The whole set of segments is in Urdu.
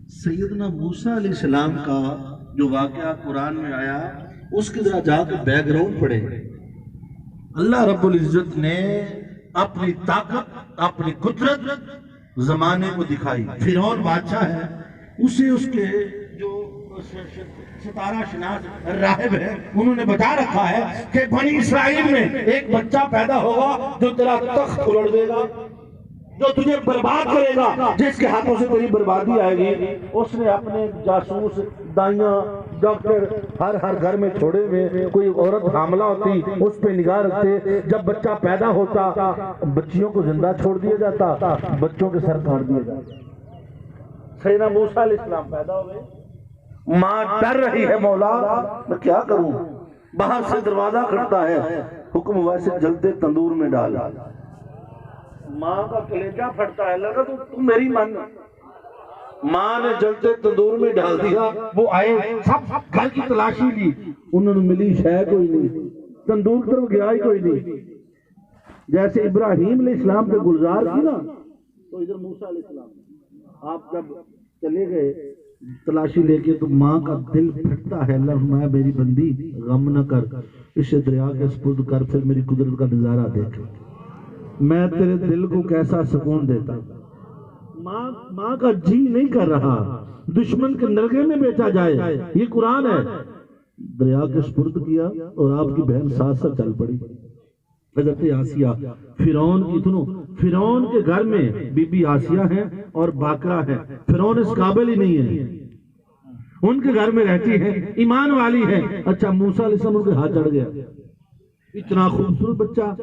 سیدنا موسیٰ علیہ السلام کا جو واقعہ قرآن میں آیا اس کی ذرا جا کے بیک گراؤنڈ پڑھے. اللہ رب العزت نے اپنی طاقت اپنی قدرت زمانے کو دکھائی. فرعون بادشاہ ہے، اسے اس کے جو ستارہ شناس راہب ہے انہوں نے بتا رکھا ہے کہ بنی اسرائیل میں ایک بچہ پیدا ہوگا جو تیرا تخت الٹ دے گا، جو تجھے برباد کرے گا، جس کے ہاتھوں سے تیری بربادی آئے گی. اس نے اپنے جاسوس، دائیاں، ڈاکٹر ہر گھر میں چھوڑے ہوئے، کوئی عورت حاملہ ہوتی اس پہ نگاہ رکھتے. جب بچہ پیدا ہوتا بچیوں کو زندہ چھوڑ دیا جاتا، بچوں کے سر کاٹ دیا جاتا. سیدنا موسیٰ علیہ السلام پیدا ہوئے، ماں ڈر رہی ہے، مولا میں کیا کروں. باہر سے دروازہ کھڑتا ہے، حکم ہوا سے جلتے تندور میں ڈالا. ماں کا کلیجہ پھٹتا ہے، لگا تو میری من. ماں نے جلتے تندور میں ڈال دیا. وہ آئے، سب گھر کی تلاشی لی، انہوں نے ملی شے کوئی نہیں، تندور کی طرف گیا ہی کوئی نہیں. جیسے ابراہیم علیہ السلام پہ گلزار کی نا، تو ادھر موسیٰ علیہ السلام آپ جب چلے گئے تلاشی لے کے تو ماں کا دل پھٹتا ہے. اللہ فرمایا میری بندی غم نہ کر، اسے دریا کے سپرد کر، پھر میری قدرت کا نظارہ دیکھ، میں تیرے دل کو کیسا سکون دیتا. ماں کا جی نہیں کر رہا دشمن کے نرگے میں بیچا جائے، یہ قرآن ہے. دریا کے سپرد کیا اور آپ کی بہن ساتھ ساتھ چل پڑی. حضرت آسیہ فرعون کی سنو، فرعون کے گھر میں بی بی آسیہ ہیں اور باقرہ ہے. فرعون اس قابل ہی نہیں ہے، ان کے گھر میں رہتی ہے، ایمان والی ہے. اچھا موسیٰ علیہ السلام ان کے ہاتھ چڑھ گیا، اتنا خوبصورت بچہ.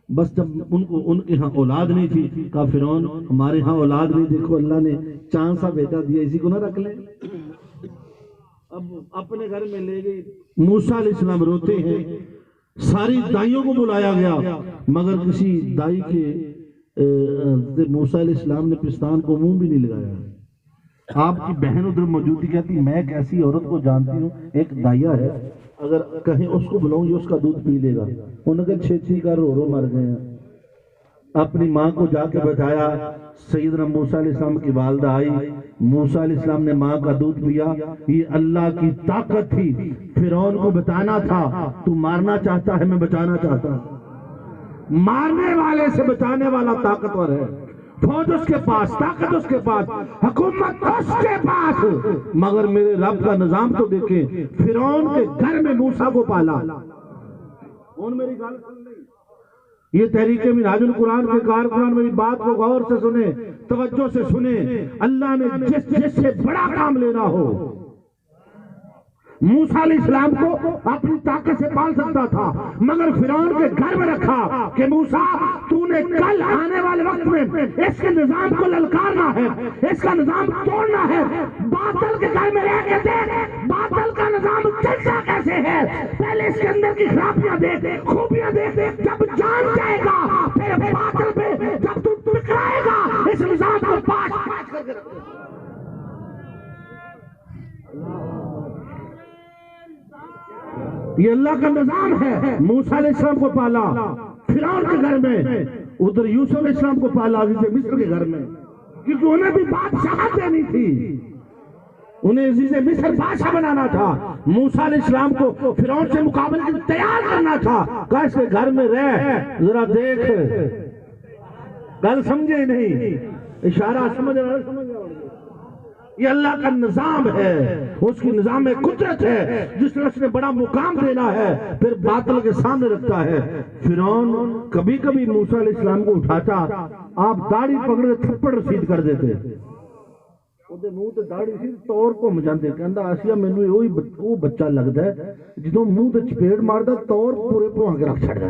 بس جب ان کے ہاں اولاد نہیں تھی، کہا فرعون ہمارے ہاں اولاد نہیں، دیکھو اللہ نے چاند سا بیٹا دیا، اسی کو نہ رکھ لیں. اب اپنے گھر میں لے گئی. موسیٰ علیہ السلام روتے ہیں. ساری دائیوں کو بلایا گیا مگر کسی دائی کے موسیٰ علیہ السلام نے پستان کو منہ بھی نہیں لگایا. آپ کی بہن ادھر موجود تھی، کہتی میں ایک ایسی عورت کو جانتی ہوں، ایک دائیا ہے، اگر کہیں اس کو بلاؤں گی اس کا دودھ پی لے گا. انہوں نے کہا چھ کا رو مر گئے ہیں. اپنی ماں کو جا کے بتایا. سیدنا موسیٰ علیہ السلام کی والدہ آئی، موسیٰ علیہ السلام نے ماں کا دودھ پیا. یہ اللہ کی طاقت تھی. فرعون کو بتانا تھا تو مارنا چاہتا ہے، میں بچانا چاہتا ہوں. مارنے والے سے بچانے والا طاقتور ہے. فوج اس کے پاس، طاقت اس کے پاس، حکومت اس کے پاس، مگر میرے رب کا نظام تو دیکھیں. فرعون کے گھر میں موسیٰ کو پالا. میری گال سن نہیں، یہ تحریک منہاج القرآن کے کارکنان میری بات کو غور سے سنیں، توجہ سے سنیں. اللہ نے جس سے بڑا کام لینا ہو، موسیٰ علیہ السلام کو اپنی طاقت سے پال سکتا تھا، مگر فرعون کے گھر میں رکھا کہ موسیٰ تو نے کل آنے والے وقت میں اس کے نظام کو للکارنا ہے، اس کا نظام توڑنا ہے. باطل کے گھر میں رہ کے دیکھ باطل کا نظام چلتا کیسے ہے. پہلے اس کے اندر کی خرابیاں دیکھ، خوبیاں دیکھ، جب جان جائے گا پھر باطل پہ جب تو ٹکرائے گا اس نظام کو پاش کر کے رکھے. یہ اللہ کا نظام ہے. موسیٰ علیہ السلام کو پالا فرعون کے گھر میں، ادھر یوسف علیہ السلام کو پالا عزیز مصر کے گھر میں، کیونکہ انہیں بھی بادشاہت دینی تھی، انہیں عزیز مصر بادشاہ بنانا تھا. موسیٰ علیہ السلام کو فرعون سے مقابلے کے لیے تیار کرنا تھا. کہا اس کے گھر میں رہ، ذرا دیکھ. گل سمجھے نہیں، اشارہ سمجھ رہا ہے. یہ اللہ کا نظام ہے، اس کی نظام میں قدرت ہے. جس طرح اس نے بڑا مقام دینا ہے پھر باطل کے سامنے رکھتا ہے. فرعون کبھی کبھی موسیٰ علیہ السلام کو اٹھاتا، آپ داڑھی پکڑ کے تھپڑ رسید کر دیتے، ਉਹਦੇ ਮੂੰਹ ਤੇ ਦਾੜੀ ਸੀ ਤੌਰ ਘੁੰਮ ਜਾਂਦੇ. ਕਹਿੰਦਾ ਆਸੀਆ ਮੈਨੂੰ ਉਹੀ ਉਹ ਬੱਚਾ ਲੱਗਦਾ ਜਦੋਂ ਮੂੰਹ ਤੇ ਚਪੇੜ ਮਾਰਦਾ ਤੌਰ ਪੂਰੇ ਭੁਆ ਕੇ ਰੱਖ ਛੱਡਦਾ.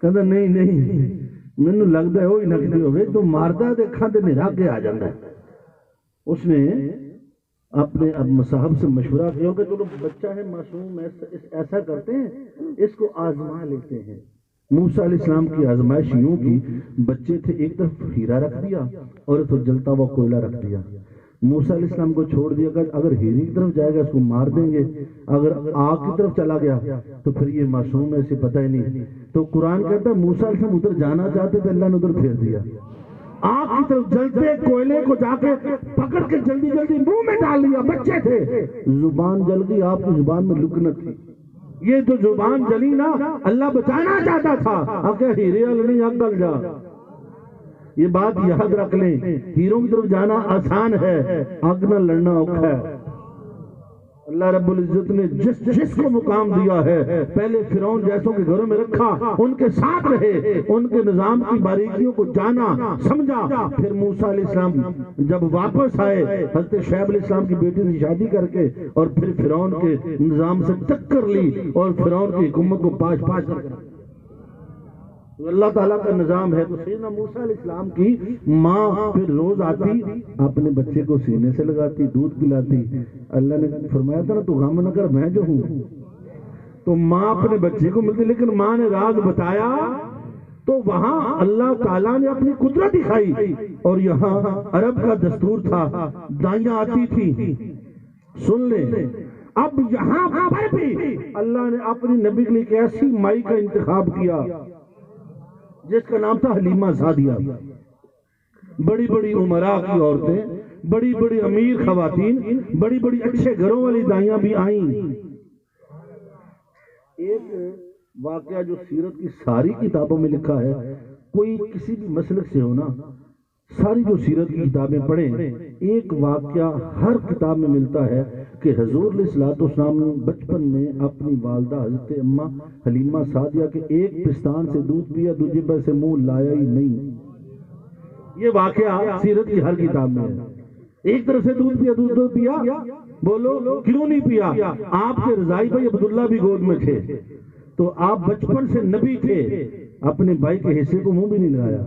ਕਹਿੰਦਾ ਨਹੀਂ ਮੈਨੂੰ ਲੱਗਦਾ ਹੈ ਉਹੀ ਨਕਲੀ ਹੋਵੇ, ਜਦੋਂ ਮਾਰਦਾ ਤੇ ਅੱਖਾਂ ਤੇ ਹਨੇਰਾ ਅੱਗੇ ਆ ਜਾਂਦਾ. اس نے اپنے اب مصاحب سے مشورہ کیا کہ چلو بچہ ہے معصوم، ایسا کرتے ہیں اس کو آزما لیتے ہیں. موسیٰ علیہ السلام کی آزمائش یوں کی، بچے تھے ایک طرف ہیرا رکھ دیا اور ایک طرف جلتا ہوا کوئلہ رکھ دیا. موسیٰ علیہ السلام کو چھوڑ دیا کہ اگر ہیرے کی طرف جائے گا اس کو مار دیں گے، اگر آگ کی طرف چلا گیا تو پھر یہ معصوم ہے، اسے پتہ ہی نہیں. تو قرآن کہتا ہے موسیٰ علیہ السلام ادھر جانا چاہتے تھے، اللہ نے ادھر پھیر دیا. آگ کی طرف جلتے کوئلے کو جا کے پکڑ کے جلدی جلدی منہ میں ڈال لیا، بچے تھے، زبان جل گئی، آپ کی زبان میں لکنت تھی۔ یہ جو زبان جلی نا، اللہ بچانا چاہتا تھا، آپ کہ ہیرے نہیں آگ ڈل جا۔ یہ بات یاد رکھ لیں، ہیروں کی طرف جانا آسان ہے، آگ نہ لڑنا اوکھا ہے۔ اللہ رب العزت نے جس کو مقام دیا ہے، پہلے فرعون جیسوں کے گھروں میں رکھا، ان کے ساتھ رہے، ان کے نظام کی باریکیوں کو جانا سمجھا۔ پھر موسیٰ علیہ السلام جب واپس آئے، حضرت شعیب علیہ السلام کی بیٹی سے شادی کر کے، اور پھر فرعون کے نظام سے ٹکر لی اور فرعون کی حکومت کو پاش پاش کر دیا۔ اللہ تعالیٰ کا نظام ہے۔ تو سیدنا موسیٰ علیہ السلام کی ماں پھر روز آتی، اپنے بچے کو سینے سے لگاتی، دودھ پلاتی۔ اللہ نے فرمایا تھا نا تو غم نہ کر، میں جو ہوں۔ تو ماں اپنے بچے کو ملتی، لیکن ماں نے راز بتایا تو وہاں اللہ تعالیٰ نے اپنی قدرت دکھائی۔ اور یہاں عرب کا دستور تھا، دائیاں آتی تھی، سن لیں۔ اب یہاں پر بھی اللہ نے اپنی نبی کے لیے ایک ایسی مائی کا انتخاب کیا جس کا نام تھا حلیمہ سعدیہ۔ بڑی بڑی عمراء کی عورتیں، بڑی بڑی امیر خواتین، بڑی بڑی اچھے گھروں والی دائیاں بھی آئیں۔ ایک واقعہ جو سیرت کی ساری کتابوں میں لکھا ہے، کوئی کسی بھی مسلک سے ہونا، ساری جو سیرت کی کتابیں پڑھیں، ایک واقعہ ہر کتاب میں ملتا ہے کہ حضور علیہ السلام نے بچپن میں اپنی والدہ حضرت اماں حلیمہ سعدیہ کے ایک پستان سے دودھ پیا، دوسرے پر سے منہ لایا ہی نہیں۔ یہ واقعہ سیرت کی ہر کتاب میں ہے۔ ایک طرف سے دودھ پیا، بولو کیوں نہیں پیا؟ آپ کے رضائی بھائی عبداللہ بھی گود میں تھے، تو آپ بچپن سے نبی تھے، اپنے بھائی کے حصے کو منہ بھی نہیں لگایا۔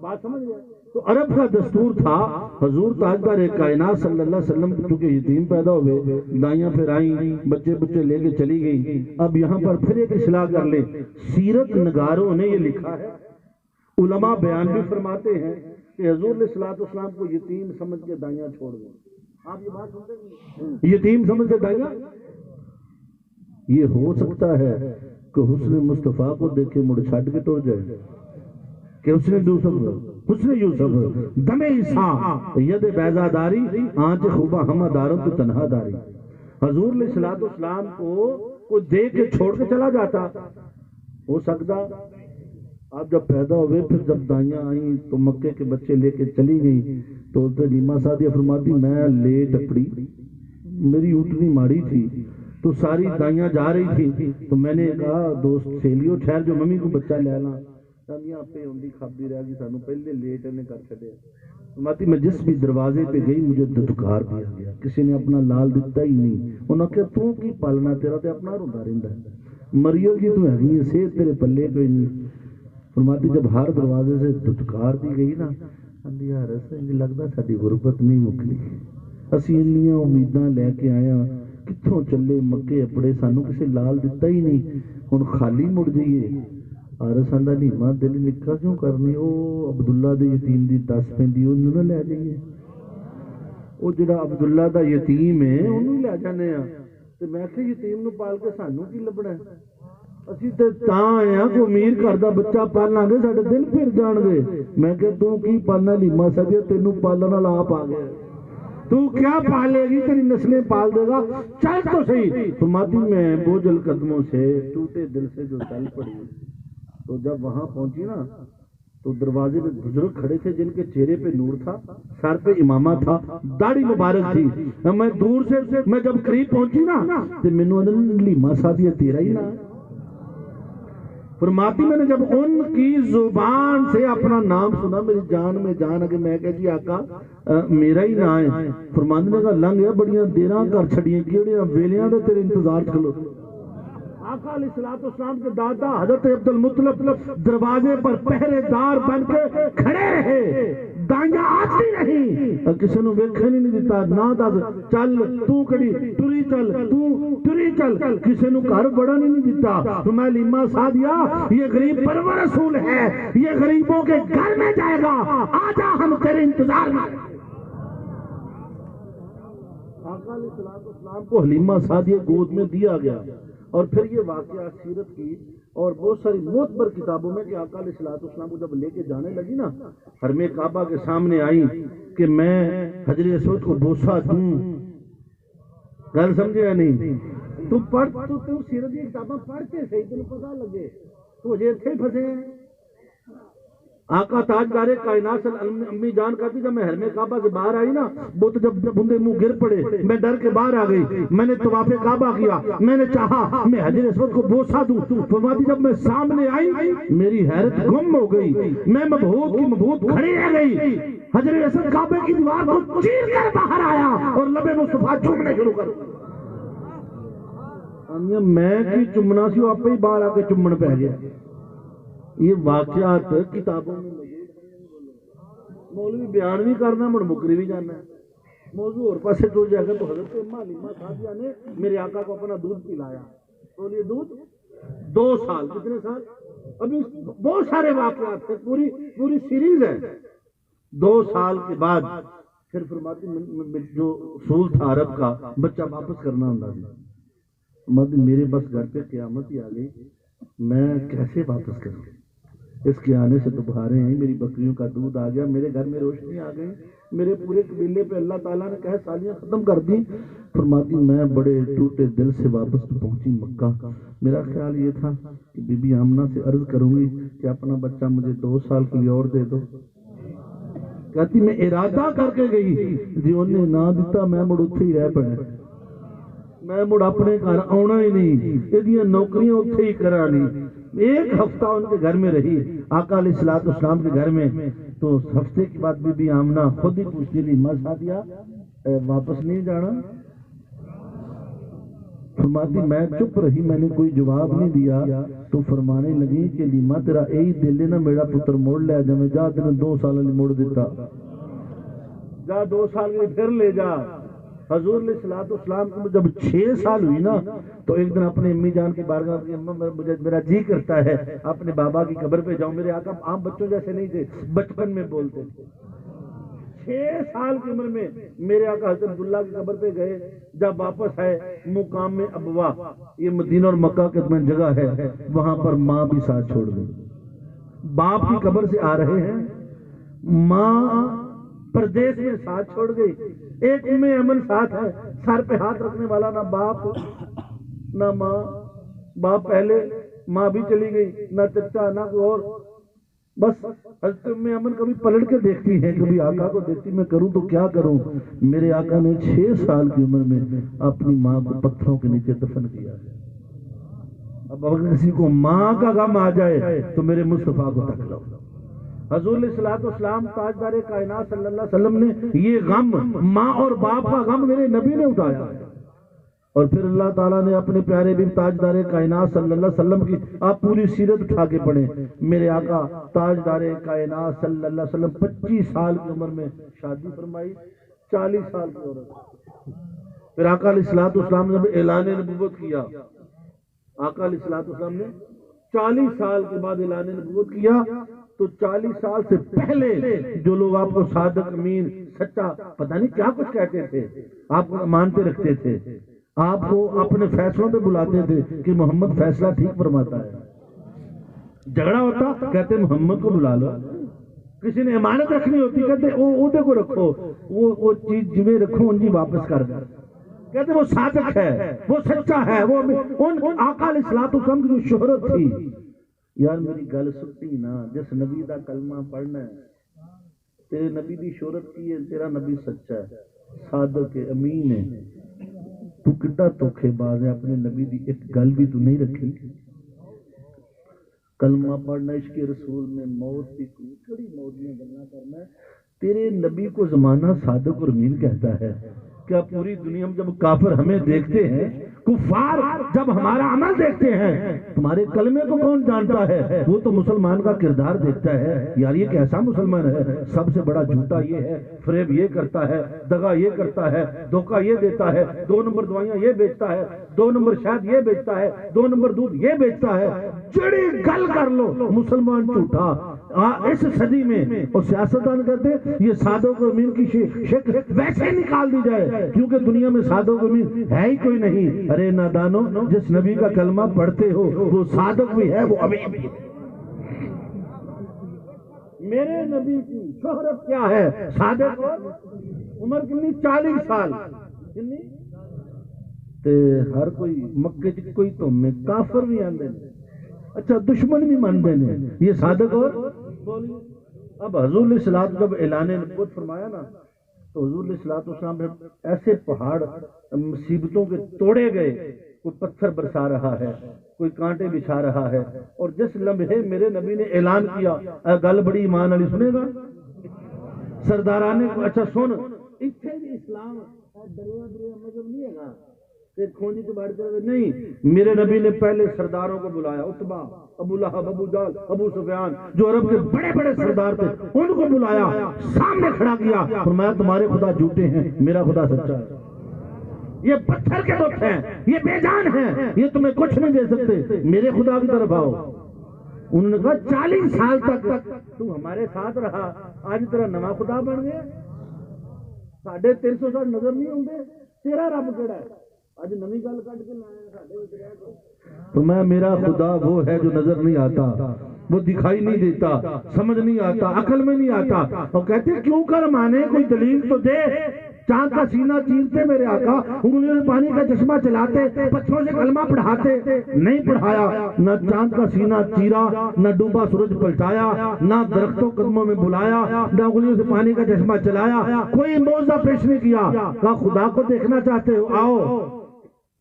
بات سمجھ گئے؟ تو عرب کا دستور تھا، حضور تاجدار کائنات صلی اللہ علیہ وسلم چونکہ یتیم پیدا ہوئے، دائیاں پھر آئیں، بچے لے کے چلی گئیں۔ اب یہاں پر پھر ایک اصلاح کر لیں، سیرت نگاروں نے یہ لکھا ہے، علماء بیان بھی فرماتے ہیں کہ حضور علیہ السلام کو یتیم سمجھ کے دائیاں چھوڑ دیں۔ آپ یہ بات سنتے ہیں؟ یتیم سمجھ کے دائیاں، یہ ہو سکتا ہے کہ حسن مصطفیٰ کو دیکھے مڑ چھٹ کے ٹور جائے کہ حسن یوسف دم عیسیٰ ید بیضاداری آنچ خوبہ ہمہ دارم تو تنہا داری۔ حضور علیہ السلام کو دیکھ کے چھوڑ کے چلا جاتا، ہو سکتا آپ جب پیدا ہوئے، پھر جب دائیاں آئیں تو مکے کے بچے لے کے چلی گئیں، تو حلیمہ سعدیہ فرماتی میں لیٹ اپڑی، میری اونٹنی ماڑی تھی، تو ساری دائیاں جا رہی تھی، تو میں نے کہا دوست سہیلیو ٹھہر جو ممی کو بچہ لے لا، دائیاں پہ ہوندی کھابی رہ گئی، سانو پہلے لیٹ نے کر چھڑے۔ فرماتی میں جس بھی دروازے پہ گئی مجھے دھتکار دیا گیا، کسی نے اپنا لال دیتا ہی نہیں۔ انہوں نے کہا تو کی پالنا، تیرا تے اپنا روندا رہندا ہے، مریو جی تو ہے سے تیرے پلے کوئی نہیں۔ فرماتی جب ہر دروازے سے دھتکار دی گئی نا، اندھی حرس لگدا ساڈی غربت نہیں مکلی، اسی انیاں امیداں لے کے آیا، کتھوں چلے مکے اپڑے، سانو کسی لال دیتا ہی نہیں، ہن خالی مڑ جائیے۔ عارس آندا نیمہ دل نکا کیوں کرنی، او عبداللہ دے یتیم دی دس پیندی انہوں نہ لے جائیے، او جڑا عبداللہ دا یتیم ہے انہوں لے جانے ہیں۔ تے میں کہ یتیم نو پال کے سانو کی لبنا ہے، اسی تے تاں آئے ہیں کو امیر گھر دا بچہ پالنا گے ساڈے دل پھر جان گے۔ میں کہ تو کی پالنا نیمہ سجے، تینوں پالنا والا آپ آ گیا، تو کیا پالے گی، تیری نسلیں پال دے گا، چل تو صحیح۔ فرماتی میں بوجھل قدموں سے ٹوٹے دل سے جو چل پڑی، تو جب وہاں پہنچی نا تو دروازے میں بزرگ کھڑے تھے جن کے چہرے پہ نور تھا، سر پہ امامہ تھا، داڑھی مبارک تھی۔ میں دور سے میں جب قریب پہنچی نا تو مینوں حلیمہ سعدیہ تیرا ہی نا۔ فرماتی میں نے جب ان کی زبان سے اپنا نام سنا، میری جان میں جان اگر میں کہ جی آقا میرا ہی نام ہے۔ فرماتی نے کہا لنگ ہے بڑیاں دیراں کر چھڑیاں کیڑیاں ویلیاں دے تیرے انتظار کھلو۔ آقا علیہ السلام کے دادا حضرت عبد المطلب دروازے پر پہرے دار بن کے کھڑے رہے، دائیاں آتی نہیں، کسی نے ویکھن ہی نہیں دیتا، نہ دس چل تو کڑی ٹری چل، تو ٹری چل، کسی نے گھر بڑھن ہی نہیں دیتا۔ تو میں حلیمہ سعدیہ یہ غریب پرور رسول ہے، یہ غریبوں کے گھر میں جائے گا، آجا ہم تیرے انتظار میں۔ آقا علیہ السلام کو حلیمہ سعدیہ گود میں دیا گیا، اور پھر یہ واقعہ سیرت کی اور بہت ساری معتبر کتابوں میں کہ آقا علیہ الصلوۃ والسلام کو جب لے کے جانے لگی نا، حرم کعبہ کے سامنے آئی کہ میں حجر اسود کو بوسہ دوں. گل سمجھے یا نہیں؟ تو پڑھ تو سیرت کی کتابیں پڑھ کے صحیح تمہیں پتہ لگے تو جی اتنے ہی پھنسے ہیں. آقا تاجدار کائنات امی جان کہتی جب میں حرم کعبہ سے باہر آئی نا، وہ تو جب بندے منہ گر پڑے، میں ڈر کے باہر آ گئی. میں نے طواف کعبہ کیا، میں نے چاہا میں حجر اسود کو بوسہ دوں. فرماتی جب میں سامنے آئی میری حیرت گم ہو گئی، میں مبہوت کی مبہوت کھڑی رہ گئی. حجر اسود کعبے کی دیوار کو چیر کر باہر آیا اور لب مصطفیٰ چومنے شروع کر. میں کی چمنا سی، آپ ہی باہر آ کے چمن پہ گیا. یہ واقعات کتابوں میں لگے. مولوی بیان بھی کرنا، مڑ مکری بھی جانا ہے. موضوع اور پاسے جو جائے گا. تو حضرت اماں حلیمہ صاحبہ نے میرے آقا کو اپنا دودھ پلایا. تو یہ دودھ 2 سال، کتنے سال؟ ابھی بہت سارے واقعات تھے، پوری سیریز ہے. 2 سال کے بعد پھر فرماتی جو اصول تھا عرب کا، بچہ واپس کرنا ہوتا تھا. میرے بس گھر پہ قیامت ہی آ گئی، میں کیسے واپس کروں؟ اس کے آنے سے تو بہاریں ہیں، میری بکریوں کا دودھ آ گیا، میرے گھر میں روشنی آ گئی، میرے پورے قبیلے پہ اللہ تعالیٰ نے کہے سالیاں ختم کر دی. فرماتی میں بڑے ٹوٹے دل سے واپس پہنچی مکہ. میرا خیال یہ تھا کہ بی بی آمنہ سے عرض کروں گی کہ اپنا بچہ مجھے 2 سال کے لیے اور دے دو. کہتی میں ارادہ کر کے گئی جی انہیں نہ دیتا میں مڑ اتھے ہی رہ پڑے، میں مڑ اپنے گھر آنا ہی نہیں، یہ نوکریاں اتھے ہی کرانی. 1 ہفتہ ان کے گھر میں رہی، آقا علیہ الصلوۃ والسلام کے گھر میں. تو ہفتے کے بعد بی بی آمنہ خود ہی پوچھتی تھی ماں دیا واپس نہیں جانا؟ فرماتی میں چپ رہی، میں نے کوئی جواب نہیں دیا. تو فرمانے لگی کہ لیما تیرا یہی دل ہے نا میرا پتر موڑ لیا جا، میں جا تینے 2 سال علی موڑ دیتا، جا 2 سال کے پھر لے جا. حضور علیہ الصلوۃ والسلام کو جب 6 سال ہوئی نا تو ایک دن اپنے امی جان کی بارگاہ میں اماں مجھے میرا جی کرتا ہے اپنے بابا کی قبر پہ جاؤں. میرے آقا عام بچوں جیسے نہیں تھے، بچپن میں بولتے تھے. 6 سال کی عمر میں میرے آقا حضرت عبداللہ کی قبر پہ گئے. جب واپس آئے مقام میں ابوا، یہ مدینہ اور مکہ کے درمیان جگہ ہے، وہاں پر ماں بھی ساتھ چھوڑ گئی. باپ کی قبر سے آ رہے ہیں، ماں پردیس میں ساتھ چھوڑ گئی. ایک ام ایمن ساتھ ہے، سر پہ ہاتھ رکھنے والا نہ باپ نہ ماں. باپ پہلے، ماں بھی چلی گئی، نہ چچا نہ کوئی اور. بس حضرت ام ایمن کبھی پلٹ کے دیکھتی ہیں، کبھی آقا کو دیکھتی میں کروں تو کیا کروں. میرے آقا نے 6 سال کی عمر میں اپنی ماں کو پتھروں کے نیچے دفن کیا. اب اگر کسی کو ماں کا غم آ جائے تو میرے مصطفیٰ کو تک لو. حضور علیہ الصلوۃ والسلام تاجدار کائنات صلی اللہ علیہ وسلم نے یہ غم ماں اور باپ کا غم میرے نبی نے اٹھایا. اور پھر اللہ تعالیٰ نے اپنے پیارے بھی تاجدار کائنات صلی اللہ علیہ وسلم کی آپ پوری سیرت اٹھا کے پڑھیں. میرے آقا تاجدار کائنات صلی اللہ علیہ وسلم 25 سال کی عمر میں شادی فرمائی، 40 سال کی عورت. پھر آقا علیہ الصلوۃ والسلام نے اعلان نبوت کیا. آقا علیہ الصلوۃ والسلام نے 40 سال کے بعد اعلان نبوت کیا. تو 40 سال سے پہلے جو لوگ آپ کو صادق، امین، سچا، پتہ نہیں کیا کچھ کہتے تھے، آپ کو مانتے رکھتے تھے، آپ کو اپنے فیصلوں پہ بلاتے تھے کہ محمد فیصلہ ٹھیک فرماتا ہے. جھگڑا ہوتا کہتے محمد کو بلا لو. کسی نے امانت رکھنی ہوتی کہتے عہدے کو رکھو، وہ چیز جویں رکھو ان کی واپس کر دیں. کہتے وہ صادق ہے، وہ سچا ہے. وہ ان آقا علیہ الصلوۃ والسلام کی جو شہرت تھی، یار میری گل سنتی نا، جس نبی دا کلمہ پڑھنا ہے، تیرے نبی دی شہرت کی ہے، تیرا نبی سچا ہے، صادق ہے، امین ہے. تو کتنا دھوکھے باز ہے، اپنے نبی دی ایک گل بھی تو نہیں رکھی. کلمہ پڑھنا عشق رسول میں موت کی کڑی موت میں گلنا کرنا ہے. تیرے نبی کو زمانہ صادق اور امین کہتا ہے. کیا پوری دنیا میں جب کافر ہمیں دیکھتے ہیں، کفار جب ہمارا عمل دیکھتے ہیں، تمہارے کلمے کو کون جانتا ہے؟ وہ تو مسلمان کا کردار دیکھتا ہے. یار یہ کیسا مسلمان ہے، سب سے بڑا جھوٹا یہ ہے، فریب یہ کرتا ہے، دغا یہ کرتا ہے، دھوکہ یہ دیتا ہے، 2 نمبر دوائیاں یہ بیچتا ہے، 2 نمبر شہد یہ بیچتا ہے، 2 نمبر دودھ یہ بیچتا ہے. جڑی گل کر لو مسلمان جھوٹا، اس صدی میں اور سیاستدان کہتے ہیں یہ صادق و امین کی شکل ویسے نکال دی جائے کیونکہ دنیا میں صادق و امین ہے ہی کوئی نہیں. ارے نادانو، جس نبی کا کلمہ پڑھتے ہو وہ صادق بھی ہے، وہ امین بھی ہے. میرے نبی کی شہرت کیا ہے؟ صادق. عمر کتنی؟ 40 سال. کتنی؟ تے ہر کوئی مکے چ کوئی تو میں کافر بھی آندے، اچھا دشمن بھی مانتے ہیں. یہ صادق. اور اب حضور علیہ السلام جب اعلان نبوت فرمایا نا تو حضور علیہ السلام ایسے پہاڑ مصیبتوں کے توڑے گئے، کوئی پتھر برسا رہا ہے، کوئی کانٹے بچھا رہا ہے، اور جس لمحے میرے نبی نے اعلان کیا گل بڑی ایمان والی سنے گا سردارانے کو. اچھا سن، اتنے بھی اسلام دریا مذہب نہیں ہے نا کھونجی کے باہر چلے نہیں. میرے نبی نے پہلے سرداروں کو بلایا، عتبہ، ابو لہب، ابو جہل، ابو سفیان، جو عرب کے بڑے بڑے سردار تھے ان کو بلایا، سامنے کھڑا کیا، فرمایا تمہارے خدا جھوٹے ہیں، میرا خدا سچا ہے. یہ پتھر کے بت ہیں، یہ بے جان ہیں، یہ تمہیں کچھ نہیں دے سکتے، میرے خدا کی طرف آؤ. انہوں نے کہا 40 سال تک تو ہمارے ساتھ رہا، آج تیرا نواں خدا بن گیا. 350 سال نظر نہیں ہوندے، تیرا رب کیڑا ہے؟ آج نمی گل کٹ کے لائے. تو میرا خدا وہ ہے جو نظر نہیں آتا، وہ دکھائی نہیں دیتا، سمجھ نہیں آتا، عقل میں نہیں آتا. اور کہتے کیوں کر مانے، کوئی دلیل تو دے. چاند کا سینہ چیرتے میرے آقا، انگلیوں سے پانی کا چشمہ چلاتے، پتھروں سے کلمہ پڑھاتے، نہیں پڑھایا. نہ چاند کا سینہ چیرا، نہ ڈوبا سورج پلٹایا، نہ درختوں قدموں میں بلایا، نہ انگلیوں سے پانی کا چشمہ چلایا، کوئی معجزہ پیش نہیں کیا. کہا خدا کو دیکھنا چاہتے ہو، آؤ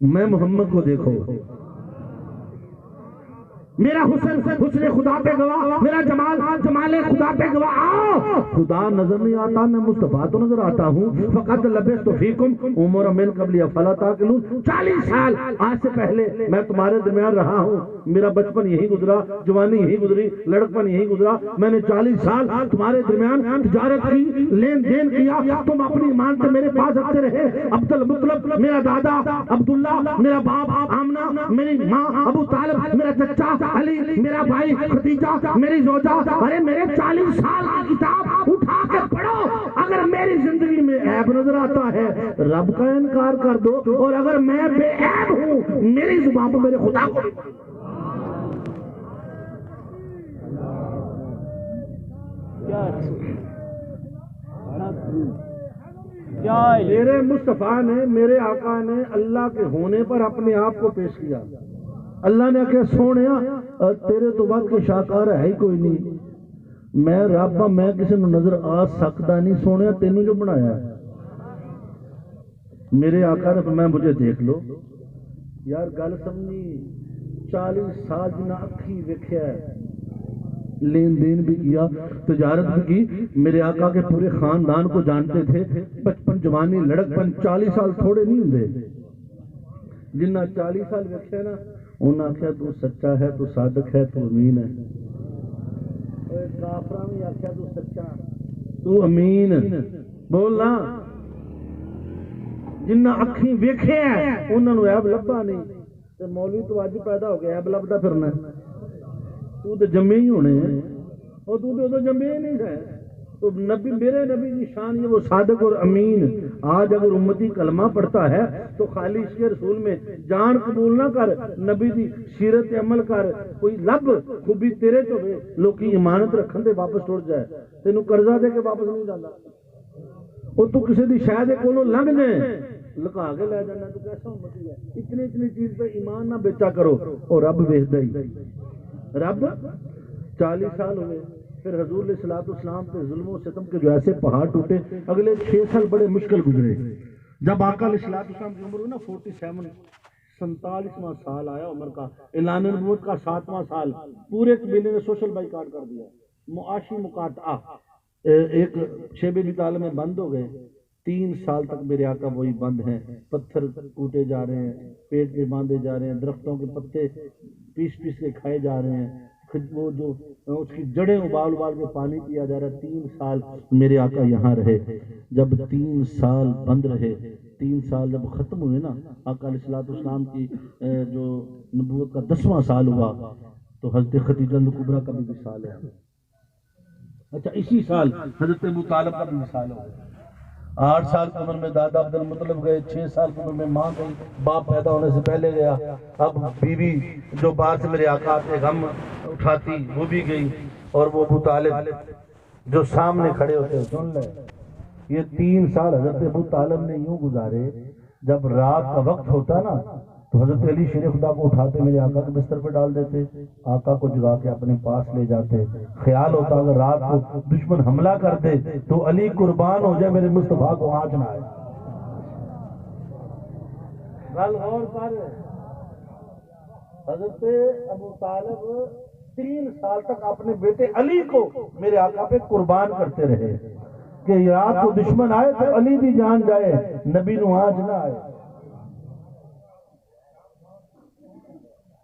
میں محمد کو دیکھو. میرا حسن خدا پہ گواہ، میرا جمال خدا پہ گواہ. آؤ خدا نظر نہیں آتا، میں مصطفیٰ تو نظر آتا ہوں. فقط لبثت فیکم عمرا من قبل افلا تعقلون. 40 سال آج سے پہلے میں تمہارے درمیان رہا ہوں. میرا بچپن یہی گزرا، جوانی یہی گزری، لڑکپن یہی گزرا. میں نے 40 سال تمہارے درمیان تجارت کی، لین دین کیا. تم اپنی ایمان سے میرے پاس رکھتے رہے. عبد المطلب میرا دادا، عبداللہ میرا باپ، آمنہ میری ماں، ابو طالب میرا چچا، علی میرا بھائی، خدیجہ میری زوجہ. ارے میرے 40 سال کی کتاب اٹھا کے پڑھو. اگر میری زندگی میں عیب نظر آتا ہے رب کا انکار کر دو، اور اگر میں بے عیب ہوں میری زبان پر میرے خدا کو. میرے مصطفیٰ نے، میرے آقا نے اللہ کے ہونے پر اپنے آپ کو پیش کیا. اللہ نے کہا سونیا تیرے تو وقت کے شاہکار ہے ہی کوئی نہیں. میں رب ہاں، میں کسی نے نظر آ سکتا نہیں. سونیا تینوں جو بنایا ہے. میرے آقا نے فرمایا مجھے دیکھ لو. یار گل سمجھی. 40 سال جنہ اکھی ویکھیا ہے، لین دین بھی کیا، تجارت بھی کی. میرے آقا کے پورے خاندان کو جانتے تھے. بچپن، جوانی، لڑکپن. 40 سال تھوڑے نہیں ہوں. جنہ 40 سال ویکھیا نا انہوں نے آخیا تو سچا ہے، تو صادق ہے، تو امین ہے. کافران بھی آخیا تو سچا، تو امین. بولنا جنہ اکھیں ویکھے ہیں انہوں نے عیب لبا نہیں. مولوی تو اج پیدا ہو گیا عیب لبدا پھرنا. تو تو جمے ہی ہونے ہیں، اور تو جمے ہی نہیں ہے. تو نبی، میرے نبی کی شان یہ وہ صادق اور امین. آج اگر امتی کلمہ پڑھتا ہے تو خالی اس کے رسول میں جان قبول نہ کر، نبی دی سیرت عمل کر. کوئی لب خوبی تیرے تو ہوئے، لوگ امانت رکھن دے واپس ٹوڑ جائے. تینوں قرضہ دے کے واپس نہیں جانا. اور تو کسی دی شاید کولوں لنگ جائے لکا کے لے جانا. تو کیسا امتی ہے؟ اتنی چیز پہ ایمان نہ بیچا کرو. اور رب ویکھدا ہی. رب 40 سال ہوئے. پھر حضور علیہ السلام پہ ظلم و ستم کے جو ایسے پہاڑ ٹوٹے. اگلے 6 سال بڑے مشکل گزرے. جب آقا علیہ السلام کی عمر ہوئی نا 47، 47واں سال آیا عمر کا، اعلان نبوت کا 7واں سال. پورے قبیلے نے سوشل بائیکاٹ کر دیا، معاشی مقاطعہ. ایک شیب ابی طالب میں بند ہو گئے. 3 سال تک میرے آقا وہی بند ہیں. پتھر کوٹے جا رہے ہیں، پیٹ پہ باندھے جا رہے ہیں، درختوں کے پتے پیس کے کھائے جا رہے ہیں، وہ جو اس کی جڑیں ابال کے پانی پیا جا رہا ہے. 3 سال میرے آقا یہاں رہے. جب 3 سال بند رہے، 3 سال جب ختم ہوئے نا، آقا علیہ السلام کی جو نبوت کا 10واں سال ہوا تو حضرت خدیجہ کبریٰ کا بھی وصال ہے. اچھا اسی سال حضرت ابو طالب کا بھی وصال ہو گیا. 8 سال کی عمر میں دادا عبد المطلب گئے, 6 سال کی عمر میں ماں گئی, باپ پیدا ہونے سے پہلے گیا. اب بیوی جو باہر سے میرے آقا آتے غم اٹھاتی وہ بھی گئی, اور وہ ابو طالب جو سامنے کھڑے ہوتے سن لے. یہ 3 سال حضرت ابو طالب نے یوں گزارے, جب رات کا وقت ہوتا نا تو حضرت علی شیر خدا کو اٹھاتے میرے آقا کے بستر پہ ڈال دیتے, آقا کو جگا کے اپنے پاس لے جاتے. خیال ہوتا اگر رات کو دشمن حملہ کر دے تو علی قربان ہو جائے, میرے مصطفیٰ کو آنچ نہ آئے. گل غور کر, حضرت ابو طالب 3 سال تک اپنے بیٹے علی کو میرے آقا پہ قربان کرتے رہے کہ رات کو دشمن آئے تو علی بھی جان جائے, نبی نو آنچ نہ آئے.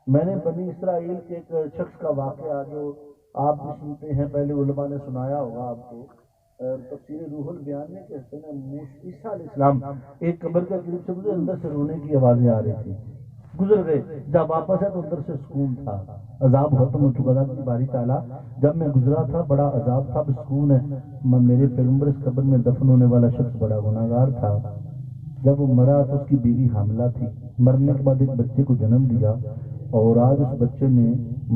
میں نے بنی اسرائیل کے ایک شخص کا واقعہ جو آپ بھی سنتے ہیں, پہلے علماء نے سنایا ہوگا آپ کو, تفسیر روح البیان میں کہتے ہیں عیسیٰ علیہ السلام ایک قبر کے قریب سے گزرے, اندر سے رونے کی آوازیں آ رہی تھی, گزر گئے. جب واپس ہے تو اندر سے سکون تھا, عذاب ختم ہو چکا تھا. باری تعالیٰ جب میں گزرا تھا بڑا عذاب تھا, اب سکون ہے. میرے پیغمبر اس قبر میں دفن ہونے والا شخص بڑا گناہگار تھا. جب وہ مرا تو اس کی بیوی حاملہ تھی, مرنے کے بعد ایک بچے کو جنم دیا, اور آج اس بچے نے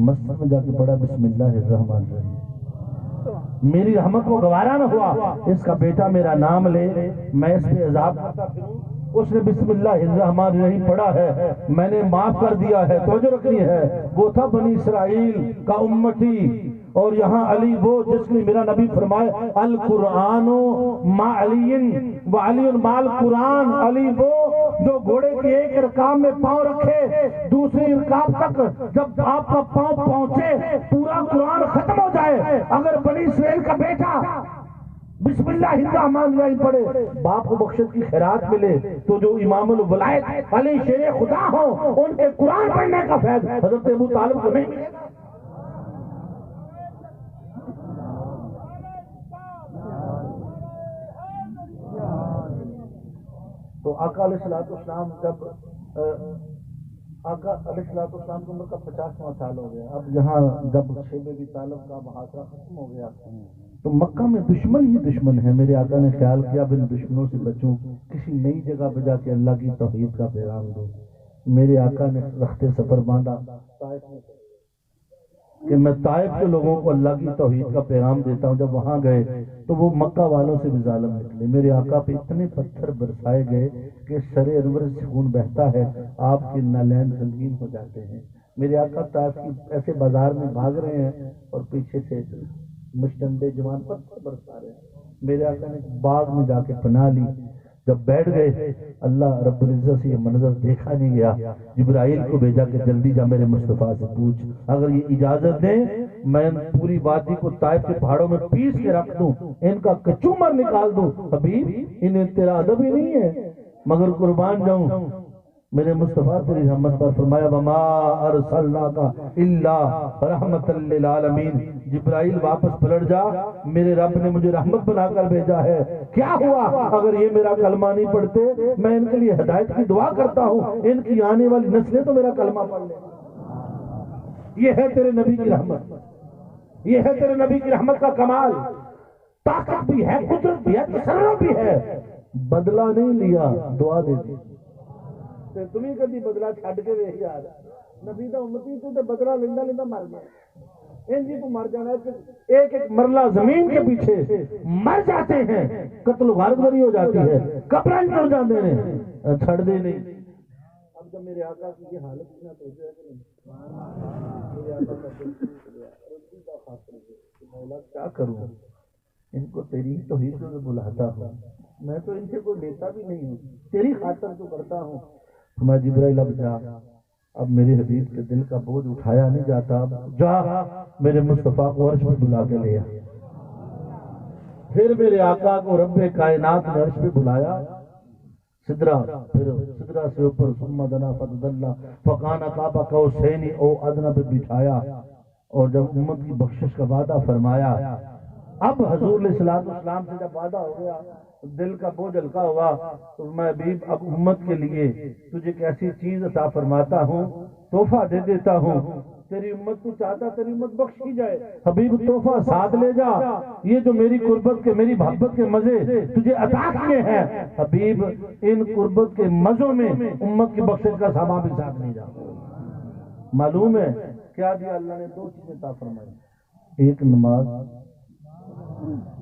مسجد میں جا کے پڑھا بسم اللہ الرحمن الرحیم. میری رحمت کو گوارا نہ ہوا اس کا بیٹا میرا نام لے, میں اس پہ عذاب کرتا پھروں. اس نے بسم اللہ الرحمن الرحیم پڑھا ہے, میں نے معاف کر دیا ہے. توجہ رکھنی ہے, وہ تھا بنی اسرائیل کا امتی, اور یہاں علی وہ جس نے میرا نبی فرمائے القرآن مع علی و علی مع القرآن. علی وہ جو گھوڑے کی ایک رکاب میں پاؤں رکھے, دوسری رکاب تک جب آپ کا پاؤں پہنچے پورا قرآن ختم ہو جائے. اگر بنی اسرائیل کا بیٹا بسم اللہ الرحمن الرحیم پڑھے, باپ کو بخشش کی خیرات ملے, تو جو امام الولایت علی شیر خدا ہوں ان کے قرآن پڑھنے کا فیض حضرت ابو طالب کو نہیں ملے گا. تو آقا علیہ السلام جب آقا علیہ السلام کی عمر کا 50واں سال ہو گیا, اب یہاں جب شیب ابی طالب کا محاصرہ ختم ہو گیا تو مکہ میں دشمن ہی دشمن ہے. میرے آقا نے خیال کیا اب ان دشمنوں سے بچوں, کسی نئی جگہ پہ جا کے اللہ کی توحید کا پیغام دو. میرے آقا نے رخت سفر باندھا کہ میں طائف کے لوگوں کو اللہ کی توحید کا پیغام دیتا ہوں. جب وہاں گئے تو وہ مکہ والوں سے بھی ظالم نکلے. میرے آقا پہ اتنے پتھر برسائے گئے کہ سر انور سے خون بہتا ہے, آپ کے نالین رنگین ہو جاتے ہیں. میرے آقا طائف کی ایسے بازار میں بھاگ رہے ہیں اور پیچھے سے مشتندے جوان پتھر برسا رہے ہیں. میرے آقا نے باغ میں جا کے پناہ لی. جب بیٹھ گئے اللہ رب العزت سے یہ منظر دیکھا نہیں گیا, جبرائیل کو بھیجا کہ جلدی جا میرے مصطفیٰ سے پوچھ, اگر یہ اجازت دیں میں پوری وادی کو طائف کے پہاڑوں میں پیس کے رکھ دوں, ان کا کچومر نکال دوں. حبیب انہیں تیرا ادب ہی نہیں ہے, مگر قربان جاؤں میرے مصطفیٰ تیری رحمت پر. فرمایا وما ارسلناک الا رحمت للعالمین. جبرائیل واپس پلٹ جا, میرے رب نے مجھے رحمت بنا کر بھیجا ہے. کیا ہوا اگر یہ میرا کلمہ نہیں پڑھتے؟ میں ان کے لیے ہدایت کی دعا کرتا ہوں, ان کی آنے والی نسلیں تو میرا کلمہ پڑھ لیں. یہ ہے تیرے نبی کی رحمت, یہ ہے تیرے نبی کی رحمت کا کمال. طاقت بھی ہے, قدرت بھی ہے, تصرف بھی ہے, بدلہ نہیں لیا, دعا دے دی. تمہیں کبھی بدلہ چھڈ کے ویکھ یار, نبی دا امتی تو بدلہ لینا لینا مر گیا. انجی تو مر جانا ہے, ایک ایک مرلہ زمین کے پیچھے مر جاتے ہیں, قتل و غارت بری ہو جاتی ہے, قبریں چڑھ جاتے ہیں, چھڑ دے نہیں. اب جب میرے آقا کی یہ حالت اتنا تو ہے کہ نہیں, میرے آقا کا دل ٹوٹ گیا, ربی کا خاطر ہے مولا کیا کروں, ان کو تیری توحید سے بلاتا ہوں, میں تو ان سے کوئی لیتا بھی نہیں ہوں, تیری خاطر تو کرتا ہوں. میں جبرائیل اب جا, اب میرے حبیب کے دل کا بوجھ اٹھایا نہیں جاتا, جا میرے مصطفیٰ کو عرش پہ بلا کے لیا. پھر میرے آقا کو رب کائنات نے عرش پہ بلایا, سدرا, پھر سدرا سے اوپر ثم دنا فتدلی فکان قاب قوسین او ادنی پہ بٹھایا, اور جب امت کی بخشش کا وعدہ فرمایا, اب حضور علیہ السلام سے جب وعدہ ہو گیا دل کا بوجھ ہلکا ہوا, تو میں حبیب اب امت کے لیے تجھے ایک ایسی چیز عطا فرماتا ہوں, تحفہ دے دیتا ہوں, تیری امت تو چاہتا تیری امت بخشی جائے. حبیب تحفہ ساتھ لے جا, یہ جو میری قربت کے میری محبت کے مزے تجھے عطا کیے ہیں حبیب, ان قربت کے مزوں میں امت کی بخشش کا سامان بھی ساتھ لے جا. معلوم ہے کیا دیا اللہ نے؟ 2 چیزیں عطا فرمائی. ایک نماز,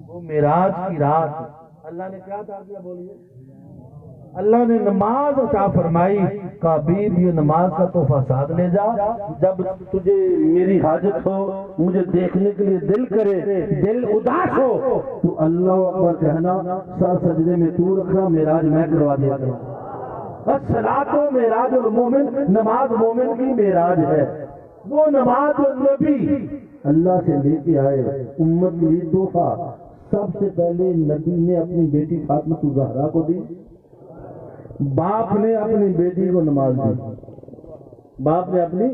وہ معراج کی رات اللہ نے کیا عطا کیا بولیے؟ اللہ نے نماز عطا فرمائی. حبیب یہ نماز کا تحفہ ساتھ لے جا. جب تجھے میری حاجت ہو, مجھے دیکھنے کے لیے دل کرے, دل اداس ہو, تو اللہ اکبر کہنا, سر سجدے میں تو رکھنا, معراج میں کروا دیا کروں. الصلاۃ معراج المومن, نماز مومن کی معراج ہے. وہ نماز نبی اللہ سے لے کے آئے امت کے لیے تحفہ. سب سے پہلے نبی نے اپنی بیٹی فاطمہ الزہرا کو دی, باپ نے اپنی بیٹی کو نماز دی, باپ نے اپنی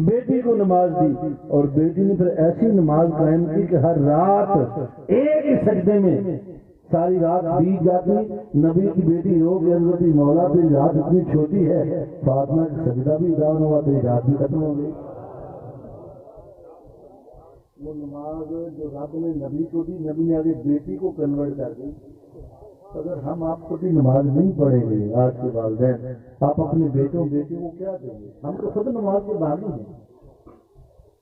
بیٹی کو نماز دی, اور بیٹی نے پھر ایسی نماز قائم کی کہ ہر رات ایک ہی سجدے میں ساری رات بیت جاتی. نبی کی بیٹی رو کہ حضرت مولا تیری رات اتنی چھوٹی ہے, فاطمہ کا سجدہ بھی ادا ہوا, تیری رات بھی ختم ہو گئی. وہ نماز جو رب نے نبی کو دی, نبی نے آگے بیٹی کو کنورٹ کر دی. اگر ہم آپ خود ہی نماز نہیں پڑھیں گے, آج کے والدین آپ اپنے بیٹوں بیٹیوں کو کیا دیں گے؟ ہم تو خود نماز کے باغی ہیں.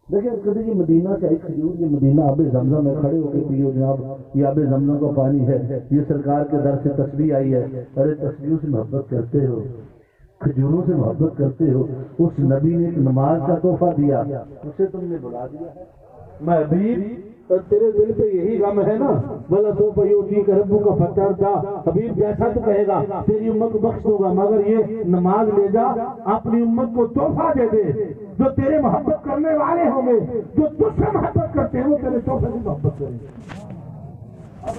دیکھیں کبھی یہ مدینہ کا ایک کھجور, یہ مدینہ آب زمزم میں کھڑے ہو کے پیو جناب, یہ آب زمزم کا پانی ہے, یہ سرکار کے در سے تسبیح آئی ہے. ارے تسبیحوں سے محبت کرتے ہو, کھجوروں سے محبت کرتے ہو, اس نبی نے ایک نماز کا تحفہ دیا, اسے تم نے بلا دیا ہے. میں حبیب تیرے دل پہ یہی غم ہے نا, بلا تو پیوٹی کا ربو کا فتر تھا. حبیب جیسا تو کہے گا تیری امت کو بخش دوں گا, مگر یہ نماز لے جا, اپنی امت کو تحفہ دے دے. جو تیرے محبت کرنے والے ہوں گے, جو تجھ سے محبت کرتے ہیں, وہ تیرے تحفے سے محبت کریں گے. اب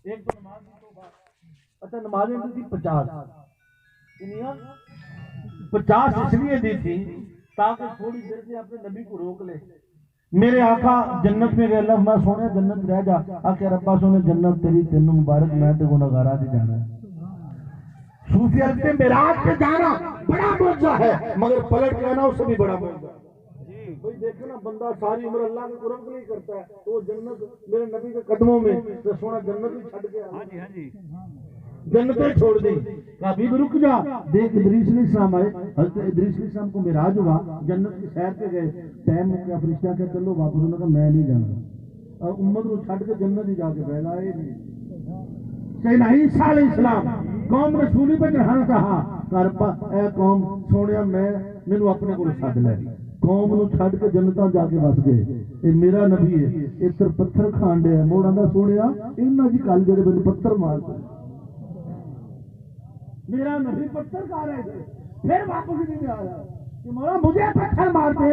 ایک تو نماز کا تحفہ. اچھا نمازیں دی 50, 50 اس لیے دی تھی تاکہ تھوڑی دیر سے اپنے نبی کو روک لے. میرے آقا جنت میں گئے, اللہ میں سونے جنت رہ جا, آکے ربا سونے جنت تیری تینوں مبارک, میں تے گناہگاراں دی جانا ہے. صوفی اگتے معراج پہ جانا بڑا معجزہ ہے, مگر پلٹ کے آنا اس سے بھی بڑا معجزہ ہے. بھئی دیکھو نا, بندہ ساری عمر اللہ کے قرب کے لیے کرتا ہے, تو وہ جنت میرے نبی کے قدموں میں, تو سونا جنت ہی چھڑ گیا, جنتیں چھوڑ دی. حبیب رک جا, دیکھ ادریس علیہ السلام آئے, حضرت ادریس علیہ السلام کو معراج ہوا, جنت کی سیر پہ گئے, ٹائم ہو گیا, فرشتہ کہ چلو واپس. انہوں نے کہا میں نہیں جانا, اور امت کو چھڑ کے جنت ہی جا کے بیٹھ گئے. سیدنا عیسیٰ علیہ السلام قوم رسولی پہ چڑھانا چاہا, کرپا اے قوم سونے مینوں اپنے کو سد لے. قوم نو چھڑ کے جنتاں جا کے بس گئے. یہ میرا نبی ہے, اتر پتھر کھان ڈیا, موڑا دا سونے انہاں جی کل جڑے بندے پتھر مارتے, میرا نبی پتھر کھا رہے تھے, پھر واپس نہیں آیا کہ مولا مجھے پتھر مارتے,